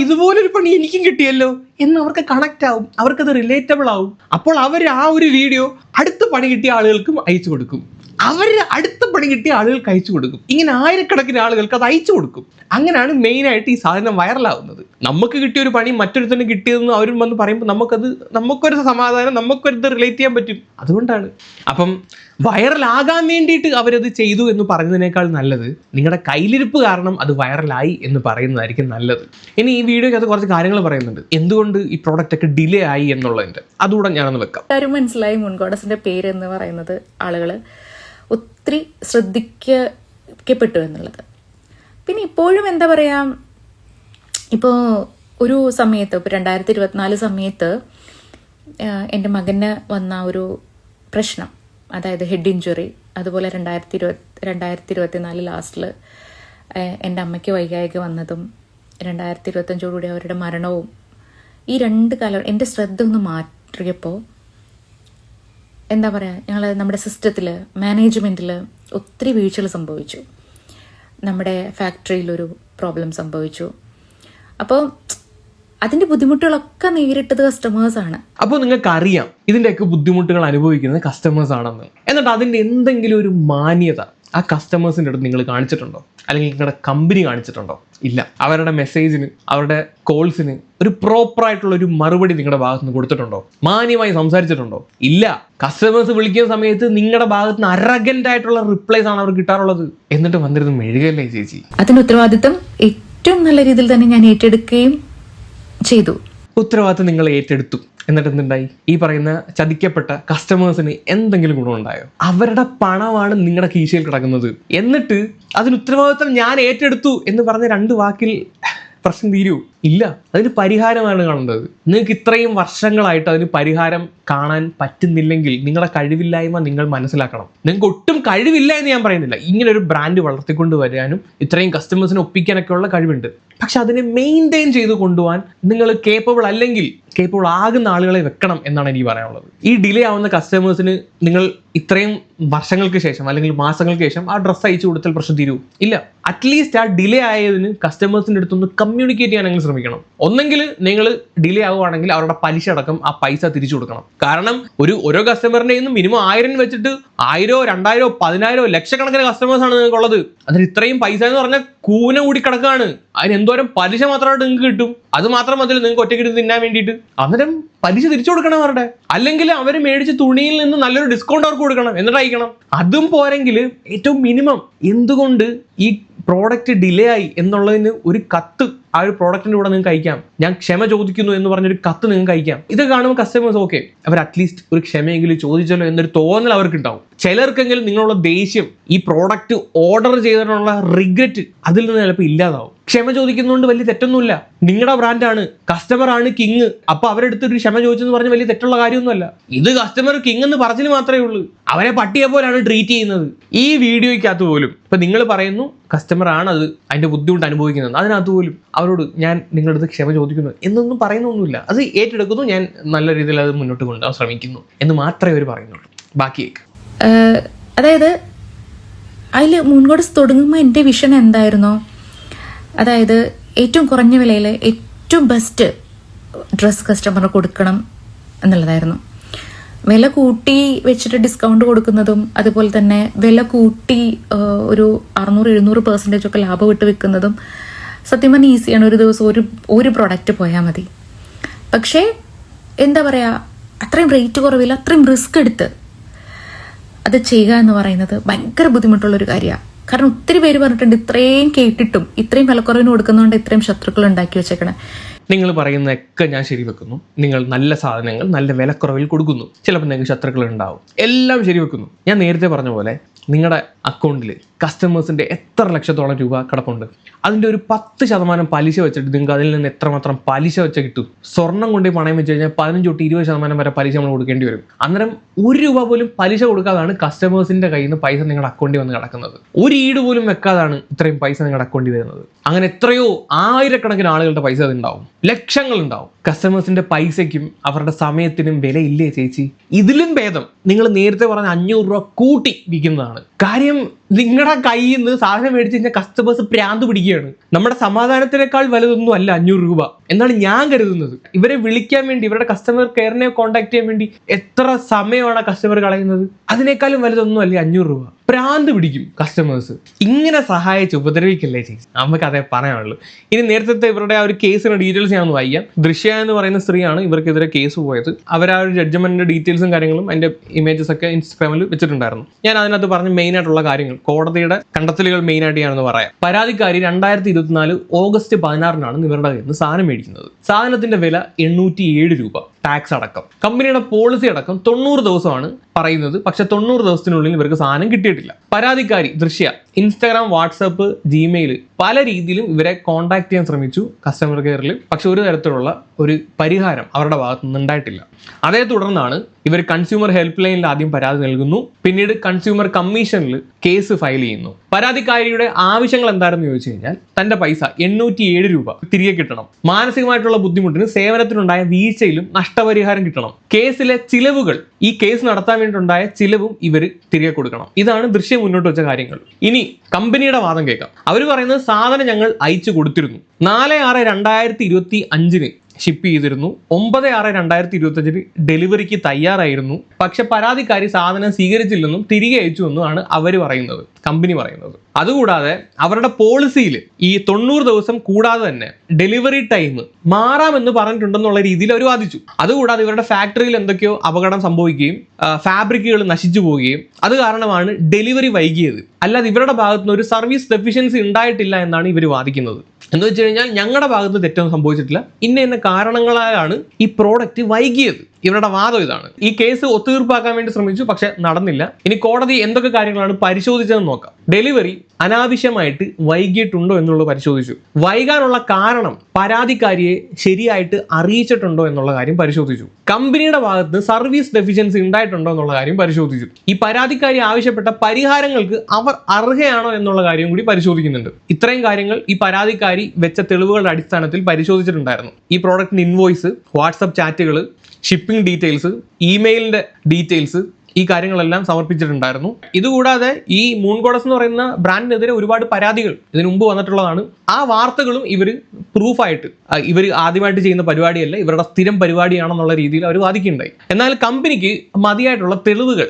ഇതുപോലൊരു പണി എനിക്കും കിട്ടിയല്ലോ എന്ന് അവർക്ക് കണക്റ്റ് ആവും, അവർക്കത് റിലേറ്റബിൾ ആവും. അപ്പോൾ അവർ ആ ഒരു വീഡിയോ അടുത്ത പണി കിട്ടിയ ആളുകൾക്കും അയച്ചു കൊടുക്കും. അവർ അടുത്ത പണി കിട്ടിയ ആളുകൾക്ക് അയച്ചു കൊടുക്കും. ഇങ്ങനെ ആയിരക്കണക്കിന് ആളുകൾക്ക് അത് അയച്ചു കൊടുക്കും. അങ്ങനെയാണ് മെയിനായിട്ട് ഈ സാധനം വൈറലാവുന്നത്. നമുക്ക് കിട്ടിയ ഒരു പണി മറ്റൊരുത്തന്നെ കിട്ടിയതെന്ന് അവരും വന്ന് പറയുമ്പോൾ നമുക്കൊരു സമാധാനം, നമുക്കൊരിത് റിലേറ്റ് ചെയ്യാൻ പറ്റും. അതുകൊണ്ടാണ്. അപ്പം വൈറലാകാൻ വേണ്ടിയിട്ട് അവരത് ചെയ്തു എന്ന് പറയുന്നതിനേക്കാൾ നല്ലത് നിങ്ങളുടെ കയ്യിലിരിപ്പ് കാരണം അത് വൈറലായി എന്ന് പറയുന്നതായിരിക്കും നല്ലത്. ഇനി ഈ വീഡിയോയ്ക്ക് കുറച്ച് കാര്യങ്ങൾ പറയുന്നുണ്ട്, എന്തുകൊണ്ട് ഈ പ്രോഡക്റ്റ് ഒക്കെ ഡിലേ ആയി എന്നുള്ളതിൻ്റെ. അതുകൂടെ ഞാനൊന്ന് വെക്കാം. എല്ലാവരും മനസ്സിലായി മൂൺ ഗോഡസിന്റെ പേര് എന്ന് പറയുന്നത് ആളുകൾ ഒത്തിരി ശ്രദ്ധിക്കപ്പെട്ടു എന്നുള്ളത്. പിന്നെ ഇപ്പോഴും എന്താ പറയാ, ഇപ്പോൾ ഒരു സമയത്ത്, ഇപ്പോൾ 2024 സമയത്ത് എൻ്റെ മകന് വന്ന ഒരു പ്രശ്നം, അതായത് ഹെഡ് ഇഞ്ചുറി, അതുപോലെ 2024 ലാസ്റ്റിൽ എൻ്റെ അമ്മയ്ക്ക് വൈകായിക വന്നതും 2025 അവരുടെ മരണവും, ഈ 2 കാലം എൻ്റെ ശ്രദ്ധ ഒന്ന് മാറ്റിയപ്പോൾ എന്താ പറയുക, നമ്മുടെ സിസ്റ്റത്തിൽ, മാനേജ്മെൻറ്റിൽ ഒത്തിരി വീഴ്ചകൾ സംഭവിച്ചു. നമ്മുടെ ഫാക്ടറിയിലൊരു പ്രോബ്ലം സംഭവിച്ചു. അപ്പോൾ അതിൻ്റെ ബുദ്ധിമുട്ടുകളൊക്കെ നേരിട്ടത് കസ്റ്റമേഴ്സാണ്. അപ്പോൾ നിങ്ങൾക്ക് അറിയാം ഇതിൻ്റെയൊക്കെ ബുദ്ധിമുട്ടുകൾ അനുഭവിക്കുന്നത് കസ്റ്റമേഴ്സ് ആണെന്ന്. എന്നിട്ട് അതിൻ്റെ എന്തെങ്കിലും ഒരു മാന്യത ആ കസ്റ്റമേഴ്സിൻ്റെ അടുത്ത് നിങ്ങൾ കാണിച്ചിട്ടുണ്ടോ? അല്ലെങ്കിൽ നിങ്ങളുടെ കമ്പനി കാണിച്ചിട്ടുണ്ടോ? ഇല്ല. അവരുടെ മെസ്സേജിന്, അവരുടെ കോൾസിന് ഒരു പ്രോപ്പറായിട്ടുള്ള ഒരു മറുപടി നിങ്ങളുടെ ഭാഗത്ത് നിന്ന് കൊടുത്തിട്ടുണ്ടോ? മാന്യമായി സംസാരിച്ചിട്ടുണ്ടോ? ഇല്ല. കസ്റ്റമേഴ്സ് വിളിക്കുന്ന സമയത്ത് നിങ്ങളുടെ ഭാഗത്ത് നിന്ന് അറഗൻ്റ് ആയിട്ടുള്ള റിപ്ലൈസ് ആണ് അവർ കിട്ടാറുള്ളത്. എന്നിട്ട് വന്നിരുന്ന് മെഴുകല്ലേ ചേച്ചി. അതിന് ഉത്തരവാദിത്തം ഏറ്റവും നല്ല രീതിയിൽ തന്നെ ഞാൻ ഏറ്റെടുക്കുകയും ചെയ്തു. ഉത്തരവാദിത്തം നിങ്ങൾ ഏറ്റെടുത്തു. എന്നിട്ട് എന്തുണ്ടായി? ഈ പറയുന്ന ചതിക്കപ്പെട്ട കസ്റ്റമേഴ്സിന് എന്തെങ്കിലും ഗുണമുണ്ടായോ? അവരുടെ പണമാണ് നിങ്ങളുടെ കീശയിൽ കിടക്കുന്നത്. എന്നിട്ട് അതിന് ഉത്തരവാദിത്തം ഞാൻ ഏറ്റെടുത്തു എന്ന് പറഞ്ഞ 2 വാക്കിൽ പ്രശ്നം തീരൂ? ഇല്ല. അതിന് പരിഹാരമാണ് കാണേണ്ടത്. നിങ്ങൾക്ക് ഇത്രയും വർഷങ്ങളായിട്ട് അതിന് പരിഹാരം കാണാൻ പറ്റുന്നില്ലെങ്കിൽ നിങ്ങളുടെ കഴിവില്ലായ്മ നിങ്ങൾ മനസ്സിലാക്കണം. നിങ്ങൾക്ക് ഒട്ടും കഴിവില്ല എന്ന് ഞാൻ പറയുന്നില്ല. ഇങ്ങനെ ഒരു ബ്രാൻഡ് വളർത്തിക്കൊണ്ട് വരാനും ഇത്രയും കസ്റ്റമേഴ്സിനെ ഒപ്പിക്കാനൊക്കെ ഉള്ള കഴിവുണ്ട്. പക്ഷെ അതിനെ മെയിൻറ്റെയിൻ ചെയ്ത് കൊണ്ടുപോകാൻ നിങ്ങൾ കേപ്പബിൾ അല്ലെങ്കിൽ കേപ്പബിൾ ആകുന്ന ആളുകളെ വെക്കണം എന്നാണ് എനിക്ക് പറയാനുള്ളത്. ഈ ഡിലേ ആവുന്ന കസ്റ്റമേഴ്സിന് നിങ്ങൾ ഇത്രയും വർഷങ്ങൾക്ക് ശേഷം അല്ലെങ്കിൽ മാസങ്ങൾക്ക് ശേഷം ആ ഡ്രസ്സ് അയച്ചു കൊടുത്താൽ പ്രശ്നം തീരൂ? ഇല്ല. അറ്റ്ലീസ്റ്റ് ആ ഡിലേ ആയതിന് കസ്റ്റമേഴ്സിൻ്റെ അടുത്തൊന്ന് കമ്മ്യൂണിക്കേറ്റ് ചെയ്യാൻ നിങ്ങൾ ശ്രമിക്കണം. ഒന്നെങ്കിൽ നിങ്ങൾ ഡിലേ ആവുകയാണെങ്കിൽ അവരുടെ പലിശ അടക്കം ആ പൈസ തിരിച്ചു കൊടുക്കണം. കാരണം ഓരോ കസ്റ്റമറിൻ്റെ നിന്ന് മിനിമം 1000 വെച്ചിട്ട് 1000, 2000, 10,000 ലക്ഷക്കണക്കിന് കസ്റ്റമേഴ്സാണ് നിങ്ങൾക്കുള്ളത്. അതിന് ഇത്രയും പൈസ എന്ന് പറഞ്ഞാൽ കൂന കൂടി കിടക്കുകയാണ്. അതിന് എന്തോരം പലിശ മാത്രമായിട്ട് നിങ്ങൾക്ക് കിട്ടും. അത് മാത്രം മതി നിങ്ങൾക്ക് ഒറ്റയ്ക്ക് തിന്നാൻ വേണ്ടിയിട്ട്. അന്നേരം പലിശ തിരിച്ചു കൊടുക്കണം അവരുടെ. അല്ലെങ്കിൽ അവർ മേടിച്ച തുണിയിൽ നിന്ന് നല്ലൊരു ഡിസ്കൗണ്ട് അവർക്ക് കൊടുക്കണം, എന്നിട്ട് അയക്കണം. അതും പോരെങ്കിൽ ഏറ്റവും മിനിമം എന്തുകൊണ്ട് ഈ പ്രോഡക്റ്റ് ഡിലേ ആയി എന്നുള്ളതിന് ഒരു കത്ത് ആ ഒരു പ്രോഡക്റ്റിൻ്റെ കൂടെ നിങ്ങൾക്ക് അയക്കാം. ഞാൻ ക്ഷമ ചോദിക്കുന്നു എന്ന് പറഞ്ഞൊരു കത്ത് നിങ്ങൾക്ക് അയക്കാം. ഇത് കാണുമ്പോൾ കസ്റ്റമേഴ്സ് ഓക്കെ, അവർ അറ്റ്ലീസ്റ്റ് ഒരു ക്ഷമയെങ്കിലും ചോദിച്ചല്ലോ എന്നൊരു തോന്നൽ അവർക്ക് ഉണ്ടാവും. ചിലർക്കെങ്കിലും നിങ്ങളുള്ള ദേഷ്യം, ഈ പ്രോഡക്റ്റ് ഓർഡർ ചെയ്തിട്ടുള്ള റിഗ്രറ്റ് അതിൽ നിന്ന് ചിലപ്പോൾ ഇല്ലാതാവും. ക്ഷമ ചോദിക്കുന്നതുകൊണ്ട് വലിയ തെറ്റൊന്നുമില്ല. നിങ്ങളുടെ ബ്രാൻഡാണ്, കസ്റ്റമർ ആണ് കിങ്. അപ്പൊ അവരെടുത്ത് ഒരു ക്ഷമ ചോദിച്ചെന്ന് പറഞ്ഞ് വലിയ തെറ്റുള്ള കാര്യമൊന്നുമല്ല. ഇത് കസ്റ്റമർ കിങ് എന്ന് പറഞ്ഞതിന് മാത്രമേ ഉള്ളൂ. അവരെ പട്ടിയെ പോലാണ് ട്രീറ്റ് ചെയ്യുന്നത്. ഈ വീഡിയോയ്ക്കകത്ത് പോലും ഇപ്പൊ നിങ്ങൾ പറയുന്നു കസ്റ്റമർ ആണ് അത് അതിന്റെ ബുദ്ധിമുട്ട് അനുഭവിക്കുന്നത്, അതിനകത്ത് പോലും അവരോട് ഞാൻ നിങ്ങളുടെ അടുത്ത് ക്ഷമ ചോദിക്കുന്നു എന്നൊന്നും പറയുന്നൊന്നുമില്ല. അത് ഏറ്റെടുക്കുന്നു, ഞാൻ നല്ല രീതിയിൽ അത് മുന്നോട്ട് കൊണ്ടുപോകാൻ ശ്രമിക്കുന്നു എന്ന് മാത്രമേ അവർ പറയുന്നുള്ളൂ. ബാക്കിയേക്ക് അതായത് അതിൽ മുൻകൂട്ടി തുടങ്ങുമ്പോൾ എൻ്റെ വിഷൻ എന്തായിരുന്നോ, അതായത് ഏറ്റവും കുറഞ്ഞ വിലയിൽ ഏറ്റവും ബെസ്റ്റ് ഡ്രസ്സ് കസ്റ്റമറിന് കൊടുക്കണം എന്നുള്ളതായിരുന്നു. വില കൂട്ടി വെച്ചിട്ട് ഡിസ്കൗണ്ട് കൊടുക്കുന്നതും അതുപോലെ തന്നെ വില കൂട്ടി ഒരു 600-700% ഒക്കെ ലാഭം ഇട്ട് വെക്കുന്നതും സത്യം പറഞ്ഞാൽ ഈസിയാണ്. ഒരു ദിവസം ഒരു പ്രൊഡക്റ്റ് പോയാൽ മതി. പക്ഷേ എന്താ പറയുക, അത്രയും റേറ്റ് കുറവില്ല, അത്രയും റിസ്ക് എടുത്ത് അത് ചെയ്യുക എന്ന് പറയുന്നത് ഭയങ്കര ബുദ്ധിമുട്ടുള്ളൊരു കാര്യമാണ്. കാരണം ഒത്തിരി പേര് പറഞ്ഞിട്ടുണ്ട് ഇത്രയും കേട്ടിട്ടും ഇത്രയും വിലക്കുറവിന് കൊടുക്കുന്നതുകൊണ്ട് ഇത്രയും ശത്രുക്കൾ ഉണ്ടാക്കി വെച്ചേക്കണേ. നിങ്ങൾ പറയുന്നതൊക്കെ ഞാൻ ശരിവെക്കുന്നു. നിങ്ങൾ നല്ല സാധനങ്ങൾ നല്ല വിലക്കുറവിൽ കൊടുക്കുന്നു, ചിലപ്പോൾ നിങ്ങൾക്ക് ശത്രുക്കൾ ഉണ്ടാവും, എല്ലാം ശരിവെക്കുന്നു. ഞാൻ നേരത്തെ പറഞ്ഞ പോലെ നിങ്ങളുടെ അക്കൗണ്ടിൽ കസ്റ്റമേഴ്സിൻ്റെ എത്ര ലക്ഷത്തോളം രൂപ കിടപ്പുണ്ട്, അതിൻ്റെ ഒരു 10% പലിശ വെച്ചിട്ട് നിങ്ങൾക്ക് അതിൽ നിന്ന് എത്രമാത്രം പലിശ വെച്ച് കിട്ടും. സ്വർണം കൊണ്ട് പണയം വെച്ച് കഴിഞ്ഞാൽ 15-20% വരെ പലിശ നമ്മൾ കൊടുക്കേണ്ടി വരും. അന്നേരം 1 രൂപ പോലും പലിശ കൊടുക്കാതാണ് കസ്റ്റമേഴ്സിൻ്റെ കയ്യിൽ നിന്ന് പൈസ നിങ്ങളുടെ അക്കൗണ്ടിൽ വന്ന് കിടക്കുന്നത്. ഒരു ഈട് പോലും വെക്കാതാണ് ഇത്രയും പൈസ നിങ്ങളുടെ അക്കൗണ്ടിൽ വരുന്നത്. അങ്ങനെ എത്രയോ ആയിരക്കണക്കിന് ആളുകളുടെ പൈസ അതുണ്ടാവും, ലക്ഷങ്ങളുണ്ടാവും. കസ്റ്റമേഴ്സിന്റെ പൈസയ്ക്കും അവരുടെ സമയത്തിനും വിലയില്ലേ ചേച്ചി? ഇതിലും ഭേദം നിങ്ങൾ നേരത്തെ പറഞ്ഞ 500 രൂപ കൂട്ടി വിൽക്കുന്നതാണ്. കാര്യം നിങ്ങളുടെ കയ്യിൽ നിന്ന് സാധനം മേടിച്ച് കഴിഞ്ഞാൽ കസ്റ്റമേഴ്സ് പ്രാന്ത് പിടിക്കുകയാണ്. നമ്മുടെ സമാധാനത്തിനേക്കാൾ വലുതൊന്നും അല്ല 500 രൂപ. എന്നാണ് ഞാൻ കരുതുന്നത്. ഇവരെ വിളിക്കാൻ വേണ്ടി, ഇവരുടെ കസ്റ്റമർ കെയറിനെ കോൺടാക്ട് ചെയ്യാൻ വേണ്ടി എത്ര സമയമാണ് കസ്റ്റമർ കളയുന്നത്? അതിനേക്കാളും വലുതൊന്നും അല്ലേ 500 രൂപ. പ്രാന്ത് പിടിക്കും കസ്റ്റമേഴ്സ്. ഇങ്ങനെ സഹായിച്ച് ഉപദ്രവിക്കല്ലേ ചെയ്യും, നമുക്ക് അതേ പറയാനുള്ളൂ. ഇനി നേരത്തെ ഇവരുടെ ആ ഒരു കേസിന്റെ ഡീറ്റെയിൽസ് ഞാൻ ഒന്ന് വായിക്കാം. ദൃശ്യ എന്ന് പറയുന്ന സ്ത്രീയാണ് ഇവർക്കെതിരെ കേസ് പോയത്. അവർ ആ ഒരു ജഡ്ജ്മെന്റിന്റെ ഡീറ്റെയിൽസും കാര്യങ്ങളും അതിന്റെ ഇമേജസ് ഒക്കെ ഇൻസ്റ്റാഗ്രാമിൽ വെച്ചിട്ടുണ്ടായിരുന്നു. ഞാൻ അതിനകത്ത് പറഞ്ഞ മെയിൻ ആയിട്ടുള്ള കാര്യങ്ങൾ, കോടതിയുടെ കണ്ടെത്തലുകൾ മെയിൻ ആയിട്ട് ഞാനെന്ന് പറയാം. പരാതിക്കാരി 2024 ഓഗസ്റ്റ് 16 ഇവരുടെ കയ്യിൽ നിന്ന് സാധനം മേടിക്കുന്നത്. സാധനത്തിന്റെ വില 807 രൂപ, ടാക്സ് അടക്കം. കമ്പനിയുടെ പോളിസി അടക്കം 90 ദിവസമാണ് പറയുന്നത്. പക്ഷെ 90 ദിവസത്തിനുള്ളിൽ ഇവർക്ക് സാധനം കിട്ടിയിട്ടില്ല. പരാതിക്കാരി ദൃശ്യ ഇൻസ്റ്റാഗ്രാം, വാട്സാപ്പ്, ജിമെയിൽ പല രീതിയിലും ഇവരെ കോൺടാക്ട് ചെയ്യാൻ ശ്രമിച്ചു കസ്റ്റമർ കെയറിൽ. പക്ഷെ ഒരു തരത്തിലുള്ള ഒരു പരിഹാരം അവരുടെ ഭാഗത്തു നിന്ന് ഉണ്ടായിട്ടില്ല. അതേ തുടർന്നാണ് ഇവർ കൺസ്യൂമർ ഹെൽപ്പ് ലൈനിൽ ആദ്യം പരാതി നൽകുന്നു. പിന്നീട് കൺസ്യൂമർ കമ്മീഷനിൽ കേസ് ഫയൽ ചെയ്യുന്നു. പരാതിക്കാരിയുടെ ആവശ്യങ്ങൾ എന്താണെന്ന് ചോദിച്ചു കഴിഞ്ഞാൽ തന്റെ പൈസ 807 രൂപ തിരികെ കിട്ടണം. മാനസികമായിട്ടുള്ള ബുദ്ധിമുട്ടിന് സേവനത്തിനുണ്ടായ വീഴ്ചയിലും നഷ്ടപരിഹാരം കിട്ടണം. കേസിലെ ചിലവുകൾ, ഈ കേസ് നടത്താൻ വേണ്ടിയിട്ടുണ്ടായ ചിലവും ഇവർ തിരികെ കൊടുക്കണം. ഇതാണ് ദൃശ്യം മുന്നോട്ട് വെച്ച കാര്യങ്ങൾ. ഇനി കമ്പനിയുടെ വാദം കേൾക്കാം. അവർ പറയുന്നത് സാധനം ഞങ്ങൾ അയച്ചു കൊടുത്തിരുന്നു. 4/6/2025 ഷിപ്പ് ചെയ്തിരുന്നു. 9/6/2025 ഡെലിവറിക്ക് തയ്യാറായിരുന്നു. പക്ഷെ പരാതിക്കാരി സാധനം സ്വീകരിച്ചില്ലെന്നും തിരികെ അയച്ചു എന്നുമാണ് അവർ പറയുന്നത്, കമ്പനി പറയുന്നത്. അതുകൂടാതെ അവരുടെ പോളിസിയിൽ ഈ 90 ദിവസം കൂടാതെ തന്നെ ഡെലിവറി ടൈം മാറാമെന്ന് പറഞ്ഞിട്ടുണ്ടെന്നുള്ള രീതിയിൽ അവർ വാദിച്ചു. അതുകൂടാതെ ഇവരുടെ ഫാക്ടറിയിൽ എന്തൊക്കെയോ അപകടം സംഭവിക്കുകയും ഫാബ്രിക്കുകൾ നശിച്ചു പോവുകയും അത് കാരണമാണ് ഡെലിവറി വൈകിയത്. അല്ലാതെ ഇവരുടെ ഭാഗത്തുനിന്ന് ഒരു സർവീസ് ഡെഫിഷ്യൻസി ഉണ്ടായിട്ടില്ല എന്നാണ് ഇവർ വാദിക്കുന്നത്. എന്ന് വെച്ച് കഴിഞ്ഞാൽ ഞങ്ങളുടെ ഭാഗത്ത് തെറ്റൊന്നും സംഭവിച്ചിട്ടില്ല, ഇന്ന കാരണങ്ങളാലാണ് ഈ പ്രോഡക്റ്റ് വൈകിയത്. ഇവരുടെ വാദം ഇതാണ്. ഈ കേസ് ഒത്തുതീർപ്പാക്കാൻ വേണ്ടി ശ്രമിച്ചു, പക്ഷെ നടന്നില്ല. ഇനി കോടതി എന്തൊക്കെ കാര്യങ്ങളാണ് പരിശോധിച്ചതെന്ന് നോക്കാം. ഡെലിവറി അനാവശ്യമായിട്ട് വൈകിയിട്ടുണ്ടോ എന്നുള്ളത് പരിശോധിച്ചു. വൈകാനുള്ള കാരണം പരാതിക്കാരിയെ ശരിയായിട്ട് അറിയിച്ചിട്ടുണ്ടോ എന്നുള്ള കാര്യം പരിശോധിച്ചു. കമ്പനിയുടെ ഭാഗത്ത് സർവീസ് ഡെഫിഷ്യൻസി ഉണ്ടായിട്ടുണ്ടോ എന്നുള്ള കാര്യം പരിശോധിച്ചു. ഈ പരാതിക്കാരി ആവശ്യപ്പെട്ട പരിഹാരങ്ങൾക്ക് അവർ അർഹയാണോ എന്നുള്ള കാര്യം കൂടി പരിശോധിക്കുന്നുണ്ട്. ഇത്രയും കാര്യങ്ങൾ ഈ പരാതിക്കാരി വെച്ച തെളിവുകളുടെ അടിസ്ഥാനത്തിൽ പരിശോധിച്ചിട്ടുണ്ടായിരുന്നു. ഈ പ്രോഡക്റ്റിന് ഇൻവോയ്സ്, വാട്സപ്പ് ചാറ്റുകൾ, ഷിപ്പിംഗ് ഡീറ്റെയിൽസ്, ഇമെയിലിന്റെ ഡീറ്റെയിൽസ്, ഈ കാര്യങ്ങളെല്ലാം സമർപ്പിച്ചിട്ടുണ്ടായിരുന്നു. ഇതുകൂടാതെ ഈ മൂൺ ഗോഡസ് എന്ന് പറയുന്ന ബ്രാൻഡിനെതിരെ ഒരുപാട് പരാതികൾ ഇതിനു മുമ്പ് വന്നിട്ടുള്ളതാണ്. ആ വാർത്തകളും ഇവർ പ്രൂഫായിട്ട്, ഇവർ ആദ്യമായിട്ട് ചെയ്യുന്ന പരിപാടിയല്ല, ഇവരുടെ സ്ഥിരം പരിപാടിയാണെന്നുള്ള രീതിയിൽ അവർ വാദിക്കുകയുണ്ടായി. എന്നാൽ കമ്പനിക്ക് മതിയായിട്ടുള്ള തെളിവുകൾ